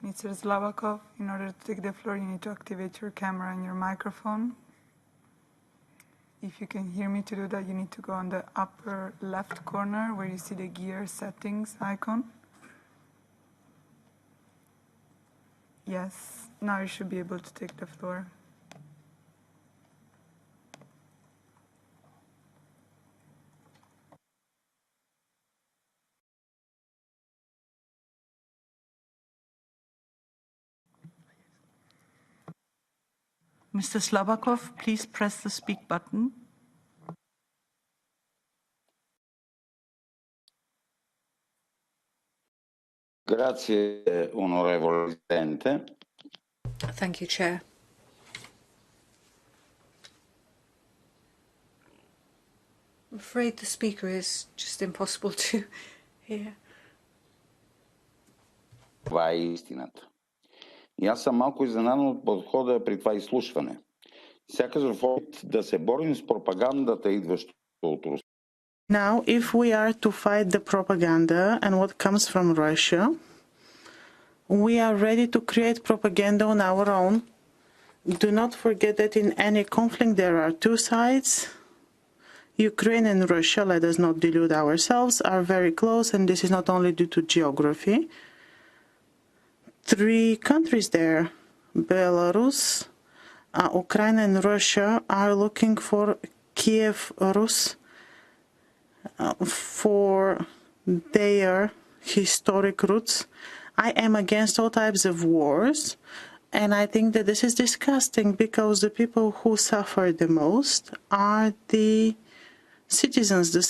Mr. Slabakov, in order to take the floor, you need to activate your camera and your microphone. If you can hear me, to do that, you need to go on the upper left corner where you see the gear settings icon. Yes, now you should be able to take the floor. Mr. Slabakov, please press the speak button. Grazie, onorevole Presidente. Thank you, Chair. I'm afraid the speaker is just impossible to hear. Това е истината. И аз съм малко изненадан от подхода при това изслушване. Сякаш в опит да се борим с пропагандата, идваща от Русия. Now, if we are to fight the propaganda and what comes from Russia, we are ready to create propaganda on our own. Do not forget that in any conflict there are two sides. Ukraine and Russia, let us not delude ourselves, are very close, and this is not only due to geography. Three countries there, Belarus, Ukraine and Russia, are looking for Kiev Rus for their historic roots. I am against all types of wars, and I think that this is disgusting because the people who suffer the most are the citizens, the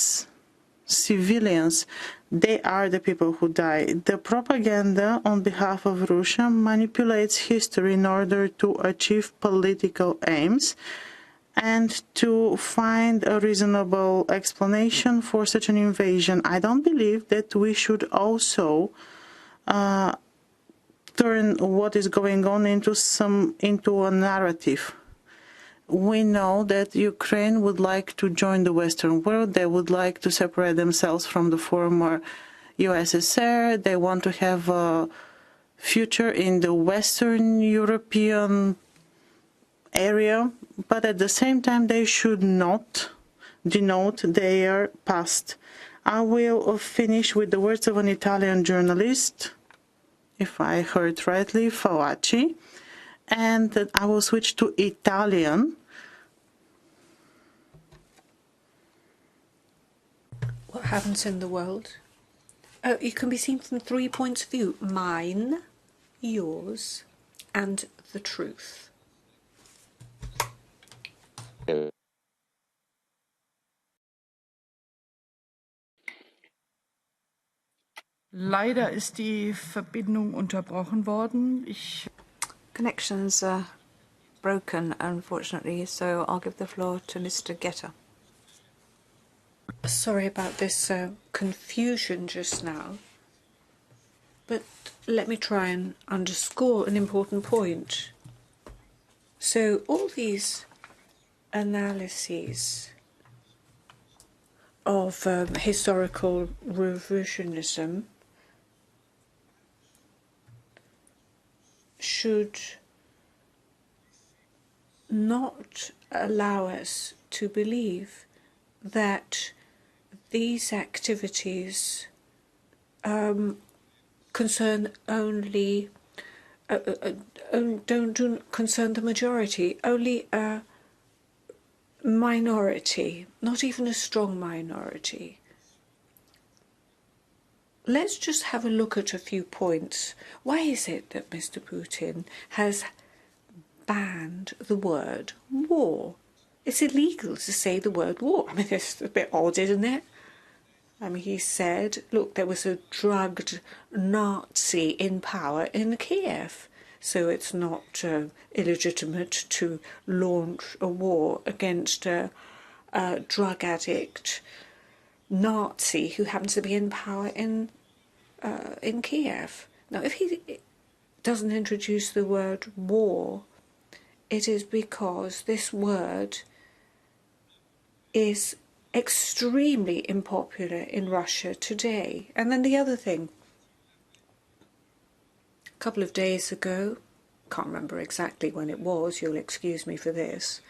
civilians. they are the people who die. The propaganda on behalf of Russia manipulates history in order to achieve political aims and to find a reasonable explanation for such an invasion. I don't believe that we should also turn what is going on into a narrative. We know that Ukraine would like to join the Western world. They would like to separate themselves from the former USSR. They want to have a future in the Western European area, but at the same time they should not denote their past. I will finish with the words of an Italian journalist, if I heard rightly, Fauci, and I will switch to Italian. What happens in the world? It can be seen from 3 points of view: mine, yours, and the truth. Leider ist die Verbindung unterbrochen worden. Connections are broken, unfortunately, so I'll give the floor to Mr. Getter. Sorry about this confusion just now, but let me try and underscore an important point. So all these analyses of historical revisionism should not allow us to believe that these activities concern only don't concern the majority, only a minority, not even a strong minority. Let's just have a look at a few points. Why is it that Mr. Putin has banned the word war? It's illegal to say the word war. I mean, it's a bit odd, isn't it? I mean, he said, look, there was a drugged Nazi in power in Kiev, so it's not illegitimate to launch a war against a drug addict Nazi who happens to be in power in Kiev. Now, if he doesn't introduce the word war, it is because this word is extremely unpopular in Russia today. And then the other thing, a couple of days ago, can't remember exactly when it was, you'll excuse me for this,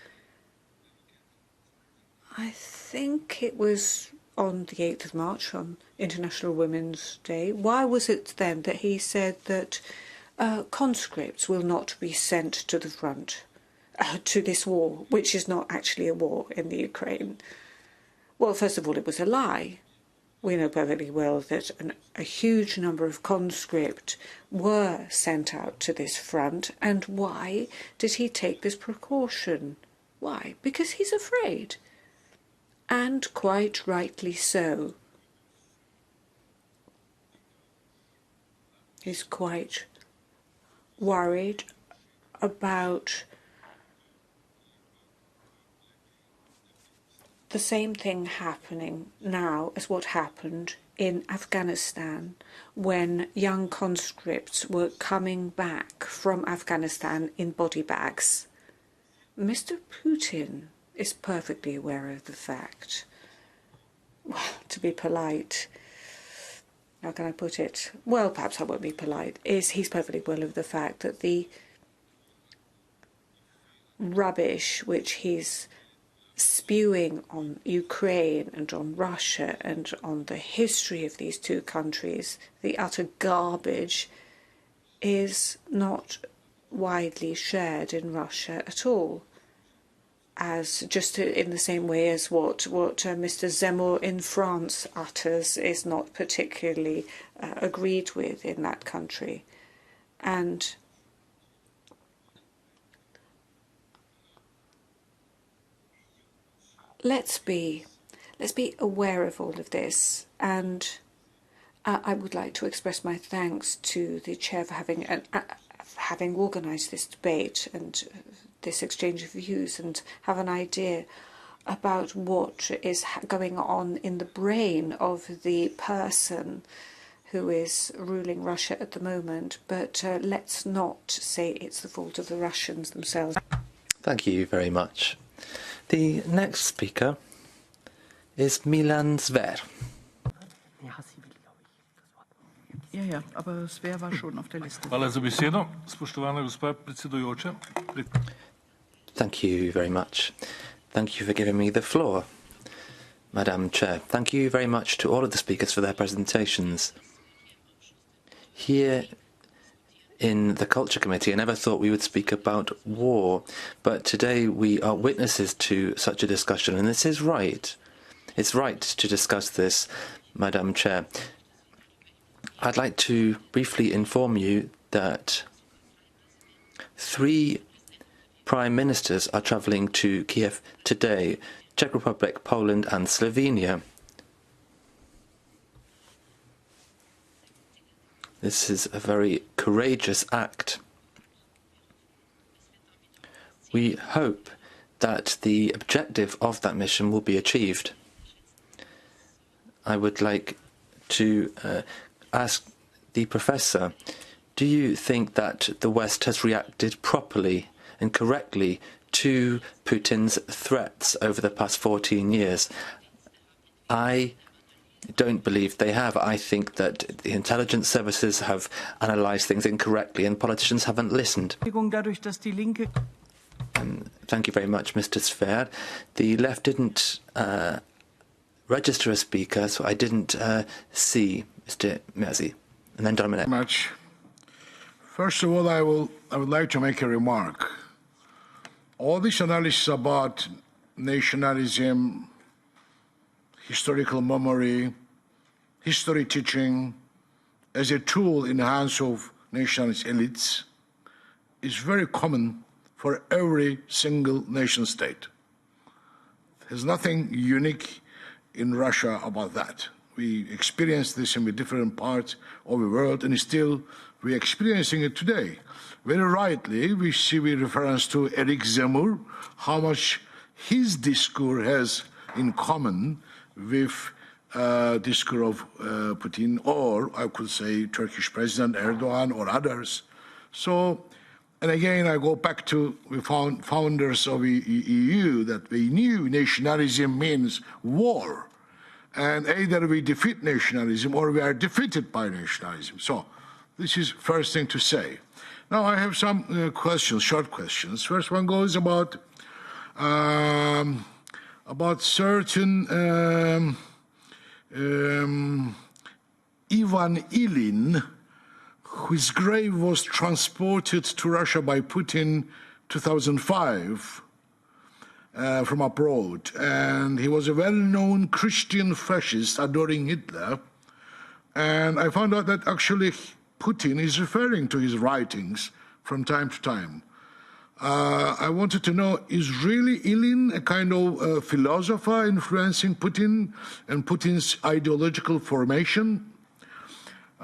I think it was on the 8th of March, on International Women's Day. Why was it then that he said that conscripts will not be sent to the front, to this war, which is not actually a war in the Ukraine? Well, first of all, it was a lie. We know perfectly well that a huge number of conscripts were sent out to this front. And why did he take this precaution? Why? Because he's afraid. And quite rightly so. He's quite worried about the same thing happening now as what happened in Afghanistan when young conscripts were coming back from Afghanistan in body bags. Mr. Putin is perfectly aware of the fact, well, to be polite, how can I put it? Well, perhaps I won't be polite. He's perfectly well of the fact that the rubbish which he's spewing on Ukraine and on Russia and on the history of these two countries, the utter garbage, is not widely shared in Russia at all. As just in the same way as what Mr. Zemmour in France utters is not particularly agreed with in that country. And let's be aware of all of this and I would like to express my thanks to the chair for having organised this debate and this exchange of views, and have an idea about what is going on in the brain of the person who is ruling Russia at the moment. But let's not say it's the fault of the Russians themselves. Thank you very much. The next speaker is Milan Zver. Ja, aber Zver war schon auf der Liste. Hvala za besedo, spoštovana gospa predsedujoča. Thank you very much. Thank you for giving me the floor, Madam Chair. Thank you very much to all of the speakers for their presentations. Here in the Culture Committee, I never thought we would speak about war, but today we are witnesses to such a discussion, and this is right. It's right to discuss this, Madam Chair. I'd like to briefly inform you that 3 Prime Ministers are travelling to Kiev today: Czech Republic, Poland and Slovenia. This is a very courageous act. We hope that the objective of that mission will be achieved. I would like to ask the professor, do you think that the West has reacted properly and correctly to Putin's threats over the past 14 years? I don't believe they have. I think that the intelligence services have analysed things incorrectly and politicians haven't listened. Thank you very much, Mr. Zver. The left didn't register a speaker, so I didn't see Mr. Merzi. And then Dominic. Much. First of all, I would like to make a remark. All this analysis about nationalism, historical memory, history teaching as a tool in the hands of nationalist elites is very common for every single nation state. There's nothing unique in Russia about that. We experience this in the different parts of the world, and still we're experiencing it today. Very rightly, we see the reference to Eric Zemmour, how much his discourse has in common with discourse of Putin, or I could say Turkish President Erdogan or others. So, and again, I go back to the founders of the EU, that they knew nationalism means war. And either we defeat nationalism or we are defeated by nationalism. So this is first thing to say. Now I have some questions, short questions. First one goes about certain Ivan Ilyin, whose grave was transported to Russia by Putin 2005. From abroad, and he was a well-known Christian fascist adoring Hitler, and I found out that actually Putin is referring to his writings from time to time. I wanted to know, is really Ilyin a kind of philosopher influencing Putin and Putin's ideological formation?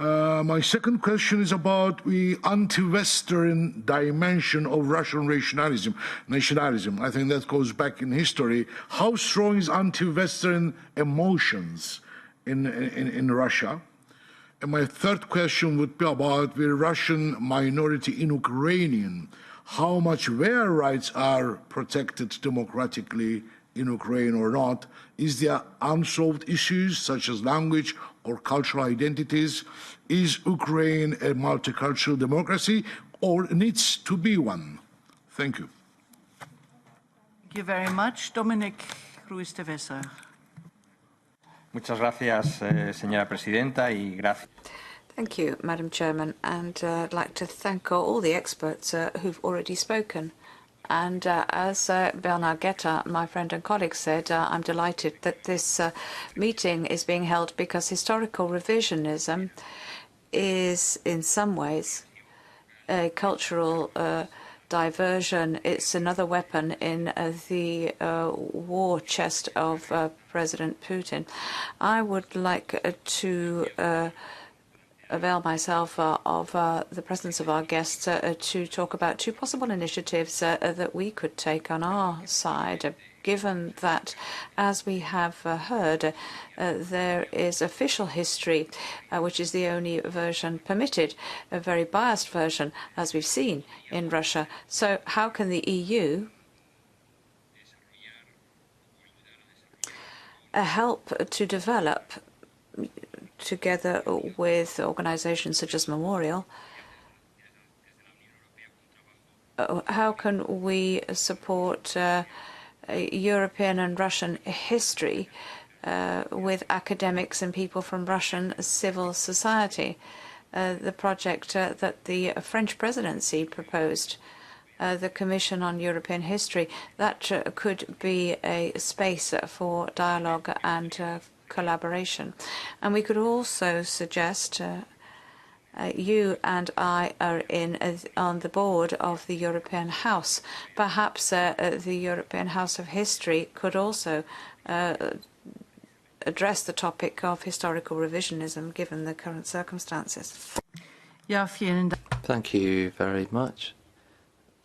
My second question is about the anti-Western dimension of Russian nationalism. I think that goes back in history. How strong is anti-Western emotions in Russia? And my third question would be about the Russian minority in Ukraine. How much their rights are protected democratically in Ukraine or not? Is there unsolved issues such as language or cultural identities? Is Ukraine a multicultural democracy or needs to be one? Thank you. Thank you very much. Dominic Ruiz de Vesa. Muchas gracias, señora presidenta, y gracias. Thank you, Madam Chairman, and I'd like to thank all the experts who've already spoken. And as Bernard Guetta, my friend and colleague, said, I'm delighted that this meeting is being held because historical revisionism is, in some ways, a cultural diversion. It's another weapon in the war chest of President Putin. I would like to avail myself of the presence of our guests to talk about two possible initiatives that we could take on our side, given that, as we have heard, there is official history, which is the only version permitted, a very biased version, as we've seen in Russia. So how can the EU help to develop, together with organizations such as Memorial, how can we support European and Russian history with academics and people from Russian civil society? The project that the French presidency proposed, the Commission on European History, that could be a space for dialogue and collaboration. And we could also suggest, you and I are on the board of the European House. Perhaps the European House of History could also address the topic of historical revisionism given the current circumstances. Ja, vielen Dank. Thank you very much.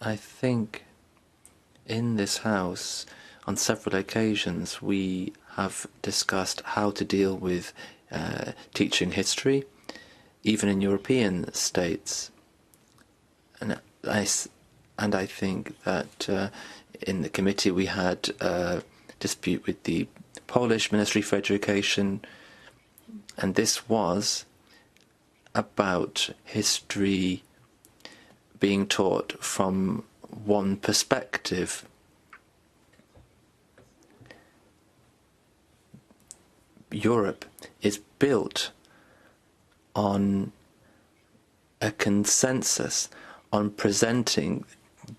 I think in this House, on several occasions, we have discussed how to deal with teaching history, even in European states. And I think that in the committee we had a dispute with the Polish Ministry for Education, and this was about history being taught from one perspective. Europe is built on a consensus on presenting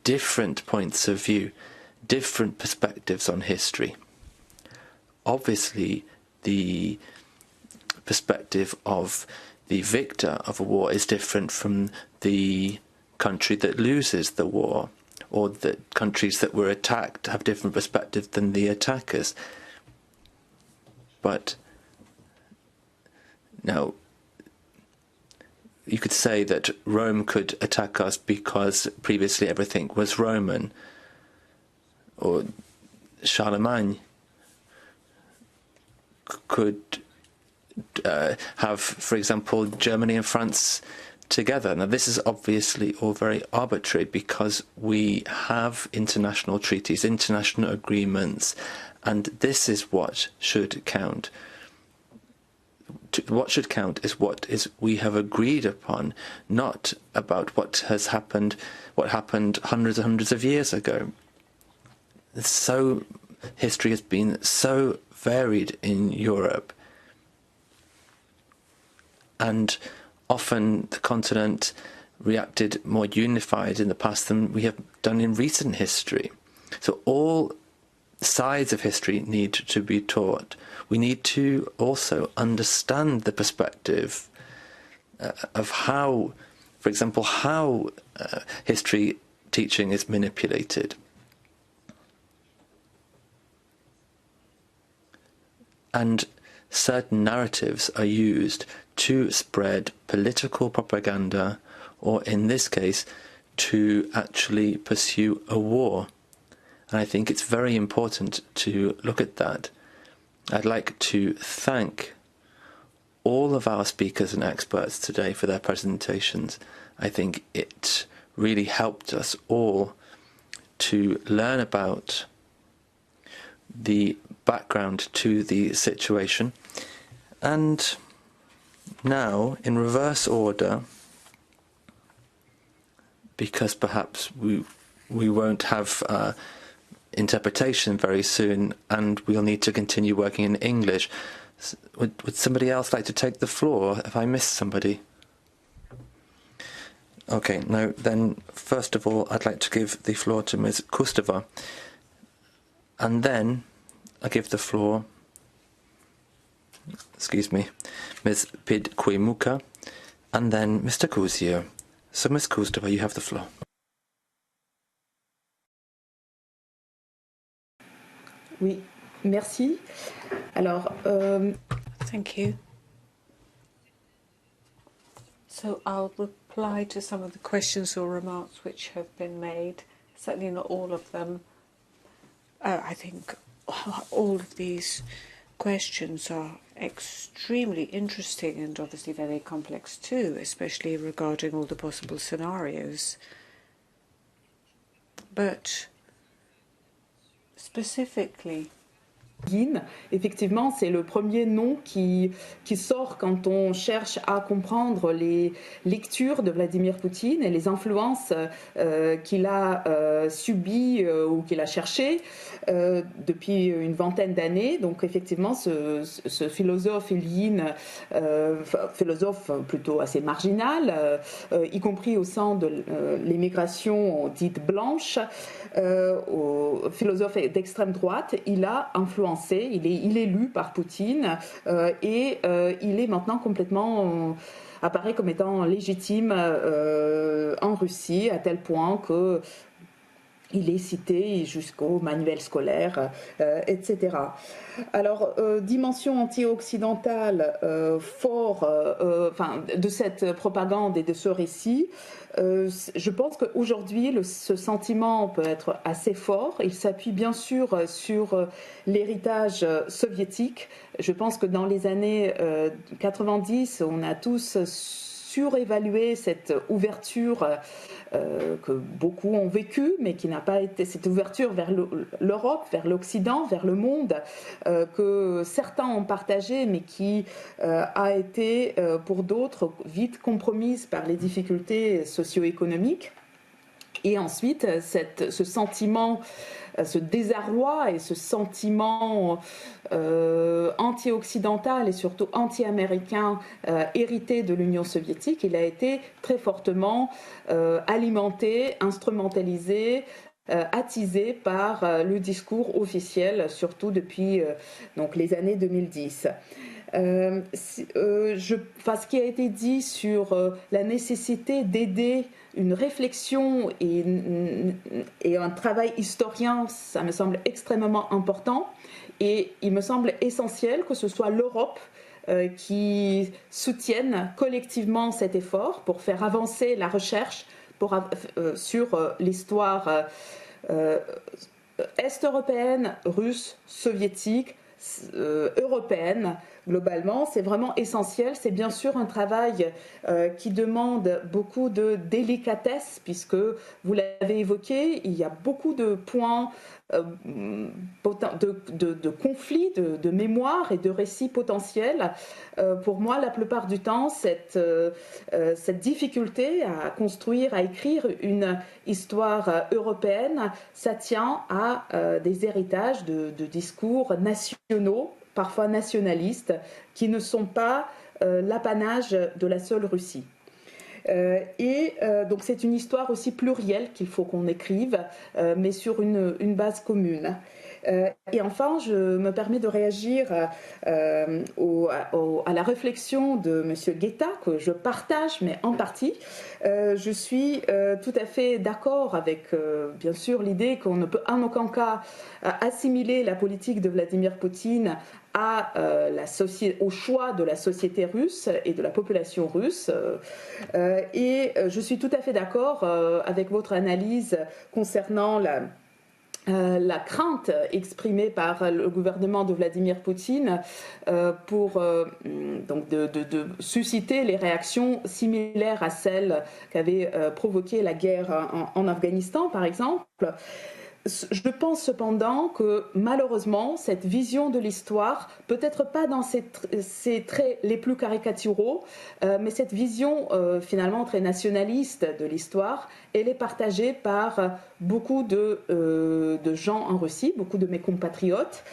different points of view, different perspectives on history. Obviously, the perspective of the victor of a war is different from the country that loses the war, or the countries that were attacked have different perspectives than the attackers. But now, you could say that Rome could attack us because previously everything was Roman, or Charlemagne could have, for example, Germany and France together. Now, this is obviously all very arbitrary because we have international treaties, international agreements, and this is what should count. What should count is what we have agreed upon, not about what happened hundreds and hundreds of years ago. History has been so varied in Europe, and often the continent reacted more unified in the past than we have done in recent history. So all sides of history need to be taught. We need to also understand the perspective of how, for example, how history teaching is manipulated. And certain narratives are used to spread political propaganda, or in this case, to actually pursue a war. And I think it's very important to look at that. I'd like to thank all of our speakers and experts today for their presentations. I think it really helped us all to learn about the background to the situation. And now, in reverse order, because perhaps we won't have interpretation very soon, and we'll need to continue working in English. Would somebody else like to take the floor? Have I missed somebody? Okay, now then, first of all, I'd like to give the floor to Ms. Kustova, and then I give the floor, Ms. Pidquimuka, and then Mr. Kuzio. So, Ms. Kustova, you have the floor. Oui, merci. Alors, thank you. So I'll reply to some of the questions or remarks which have been made, certainly not all of them. I think all of these questions are extremely interesting and obviously very complex too, especially regarding all the possible scenarios. But specifically, effectivement, c'est le premier nom qui sort quand on cherche à comprendre les lectures de Vladimir Poutine et les influences qu'il a subies ou qu'il a cherchées depuis une vingtaine d'années. Donc effectivement, ce philosophe Ilyine, philosophe plutôt assez marginal, y compris au sein de l'immigration dite blanche, philosophe d'extrême droite, il a influencé, il est lu par Poutine et il est maintenant complètement apparaît comme étant légitime en Russie, à tel point que il est cité jusqu'au manuel scolaire, etc. Alors, dimension anti-occidentale de cette propagande et de ce récit, je pense qu'aujourd'hui, ce sentiment peut être assez fort. Il s'appuie bien sûr sur l'héritage soviétique. Je pense que dans les années 90, on a tous surévalué cette ouverture que beaucoup ont vécue, mais qui n'a pas été cette ouverture vers l'Europe, vers l'Occident, vers le monde, que certains ont partagé, mais qui a été pour d'autres vite compromise par les difficultés socio-économiques. Et ensuite, ce sentiment, ce désarroi et ce sentiment anti-occidental et surtout anti-américain hérité de l'Union soviétique, il a été très fortement alimenté, instrumentalisé, attisé par le discours officiel, surtout depuis donc les années 2010. Ce qui a été dit sur la nécessité d'aider une réflexion et un travail historien, ça me semble extrêmement important et il me semble essentiel que ce soit l'Europe qui soutienne collectivement cet effort pour faire avancer la recherche sur l'histoire est-européenne, russe, soviétique, européenne. Globalement, c'est vraiment essentiel. C'est bien sûr un travail qui demande beaucoup de délicatesse, puisque, vous l'avez évoqué, il y a beaucoup de points de conflits, de mémoire et de récits potentiels. Pour moi, la plupart du temps, cette difficulté à construire, à écrire une histoire européenne, ça tient à des héritages de discours nationaux, parfois nationalistes, qui ne sont pas l'apanage de la seule Russie. Donc c'est une histoire aussi plurielle qu'il faut qu'on écrive, mais sur une base commune. Et enfin, je me permets de réagir à la réflexion de M. Guetta, que je partage, mais en partie. Je suis tout à fait d'accord avec, bien sûr, l'idée qu'on ne peut en aucun cas assimiler la politique de Vladimir Poutine au choix de la société russe et de la population russe. Et je suis tout à fait d'accord avec votre analyse concernant la crainte exprimée par le gouvernement de Vladimir Poutine pour de susciter les réactions similaires à celles qu'avait provoqué la guerre en Afghanistan, par exemple. Je pense cependant que malheureusement, cette vision de l'histoire, peut-être pas dans ses traits les plus caricaturaux, mais cette vision finalement très nationaliste de l'histoire, elle est partagée par beaucoup de gens en Russie, beaucoup de mes compatriotes.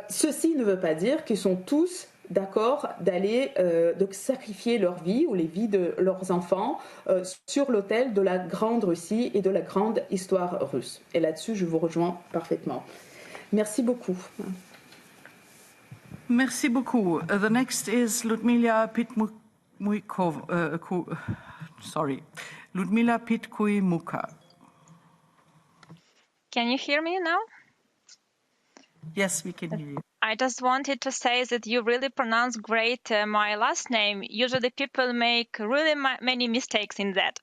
Ceci ne veut pas dire qu'ils sont tous d'accord de sacrifier leur vie ou les vies de leurs enfants sur l'autel de la grande Russie et de la grande histoire russe. Et là-dessus, je vous rejoins parfaitement. Merci beaucoup. Merci beaucoup. The next is Ludmila Can you hear me now? Yes, we can hear you. I just wanted to say that you really pronounce great my last name. Usually people make really many mistakes in that.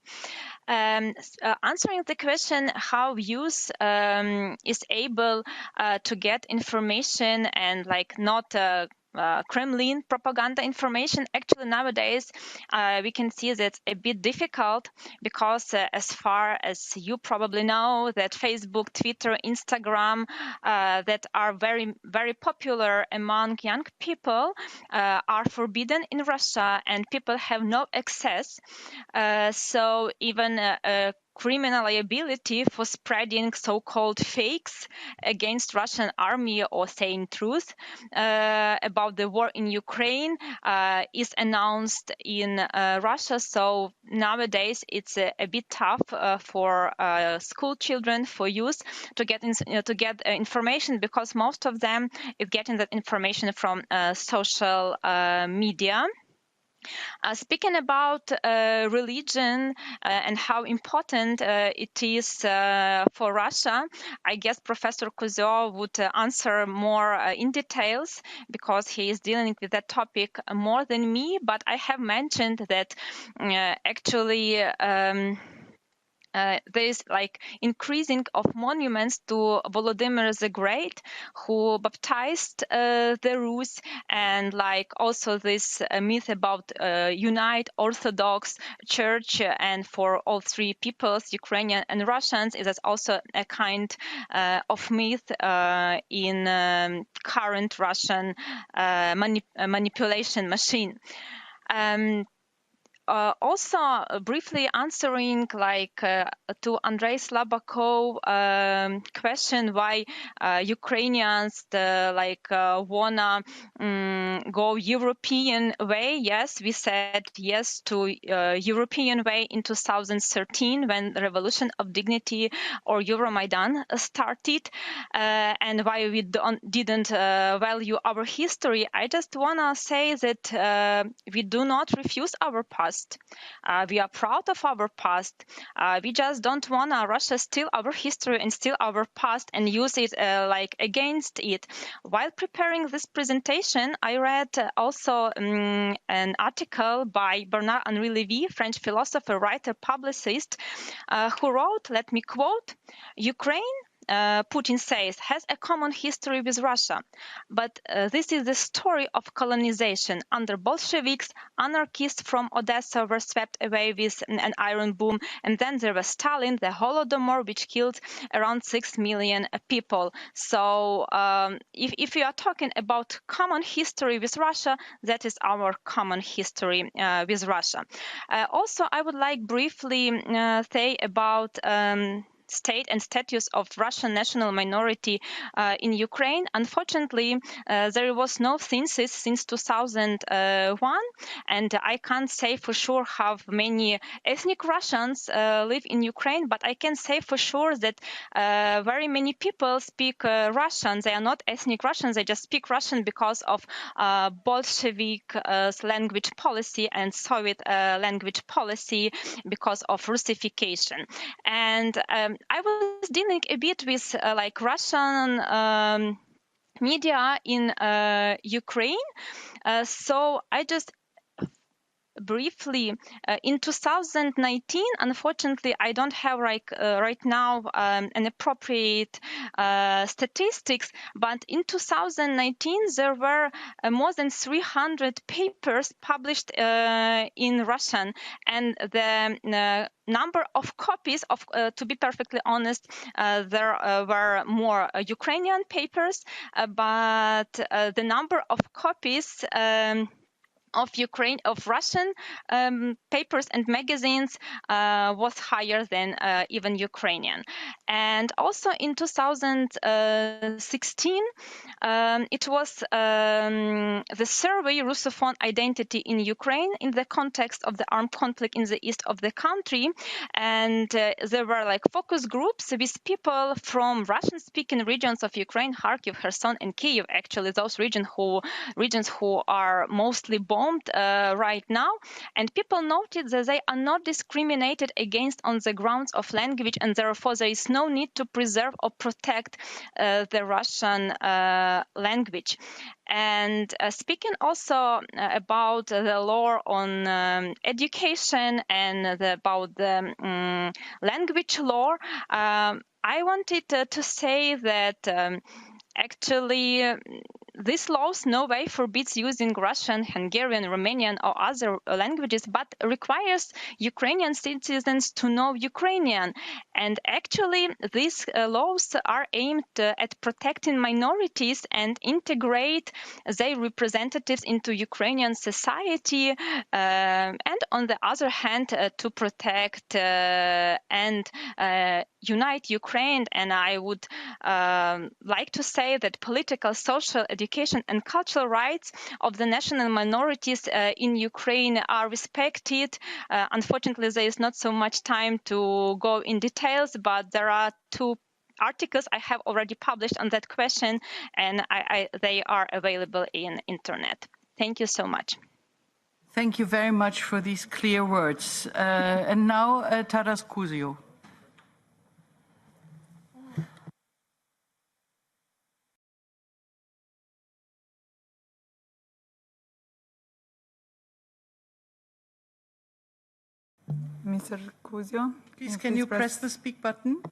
Answering the question how youth is able to get information and like not Kremlin propaganda information, actually nowadays we can see that it's a bit difficult because as far as you probably know that Facebook, Twitter, Instagram that are very, very popular among young people are forbidden in Russia and people have no access. So even criminal liability for spreading so-called fakes against Russian army or saying truth about the war in Ukraine is announced in Russia. So nowadays it's a bit tough for school children, for youth to get information because most of them is getting that information from social media. Speaking about religion and how important it is for Russia, I guess Professor Kozyo would answer more in details because he is dealing with that topic more than me. But I have mentioned that actually there is like increasing of monuments to Volodymyr the Great, who baptized the Rus, and like also this myth about unite Orthodox Church and for all three peoples, Ukrainian and Russians, is also a kind of myth in current Russian manipulation machine. Also, briefly answering like to Andrei Slabakov question why Ukrainians wanna go European way. Yes, we said yes to European way in 2013 when the Revolution of Dignity or Euromaidan started, and why we didn't value our history. I just wanna say that we do not refuse our past. We are proud of our past. We just don't want Russia steal our history and steal our past and use it against it. While preparing this presentation, I read also an article by Bernard-Henri Lévy, French philosopher, writer, publicist, who wrote, let me quote, "Ukraine, Putin says, has a common history with Russia, but this is the story of colonization. Under Bolsheviks, anarchists from Odessa were swept away with an iron boom, and then there was Stalin, the Holodomor, which killed around 6 million people." So if we are talking about common history with Russia, that is our common history with Russia. Also, I would like briefly say about state and status of Russian national minority in Ukraine. Unfortunately, there was no census since 2001, and I can't say for sure how many ethnic Russians live in Ukraine, but I can say for sure that very many people speak Russian. They are not ethnic Russians, they just speak Russian because of Bolshevik language policy and Soviet language policy because of Russification. And I was dealing a bit with Russian media in Ukraine. So I just briefly, in 2019, unfortunately, I don't have right now an appropriate statistics, but in 2019 there were more than 300 papers published in Russian, and the number of copies of, to be perfectly honest, there were more Ukrainian papers, but the number of copies of Russian papers and magazines was higher than even Ukrainian. And also in 2016, it was the survey Russophone Identity in Ukraine in the context of the armed conflict in the east of the country. And there were focus groups with people from Russian-speaking regions of Ukraine, Kharkiv, Kherson, and Kyiv, actually those regions who are mostly bombed bombed right now, and people noted that they are not discriminated against on the grounds of language, and therefore there is no need to preserve or protect the Russian language. And speaking also about the law on education and about the language law, I wanted to say that actually this law no way forbids using Russian, Hungarian, Romanian or other languages, but requires Ukrainian citizens to know Ukrainian. And actually these laws are aimed at protecting minorities and integrate their representatives into Ukrainian society, and on the other hand to protect and unite Ukraine. And I would like to say that political, social, education and cultural rights of the national minorities in Ukraine are respected. Unfortunately, there is not so much time to go in details, but there are 2 articles I have already published on that question, and they are available in internet. Thank you so much. Thank you very much for these clear words. And now, Taras Kuzio. Mr. Kuzio, please can you press the speak button?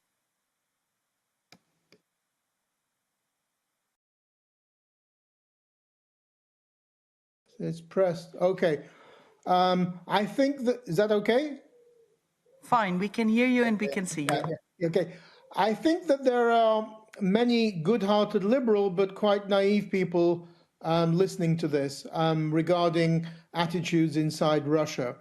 It's pressed. Okay. I think that, is that okay? Fine, we can hear you and we can see you. Okay. I think that there are many good-hearted liberal but quite naive people listening to this regarding attitudes inside Russia.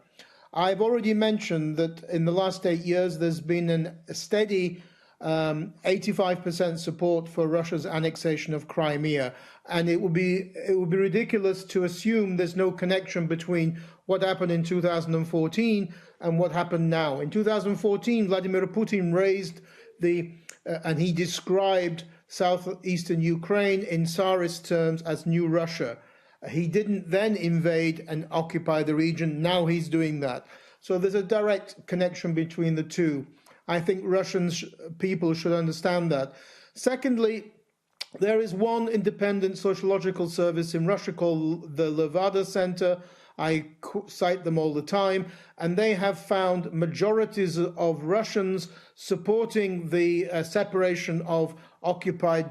I've already mentioned that in the last 8 years there's been a steady 85% support for Russia's annexation of Crimea, and it would be ridiculous to assume there's no connection between what happened in 2014 and what happened now. In 2014, Vladimir Putin raised and he described southeastern Ukraine in Tsarist terms as New Russia. He didn't then invade and occupy the region. Now he's doing that. So there's a direct connection between the two. I think Russian people should understand that. Secondly, there is one independent sociological service in Russia called the Levada Center. I cite them all the time, and they have found majorities of Russians supporting the separation of occupied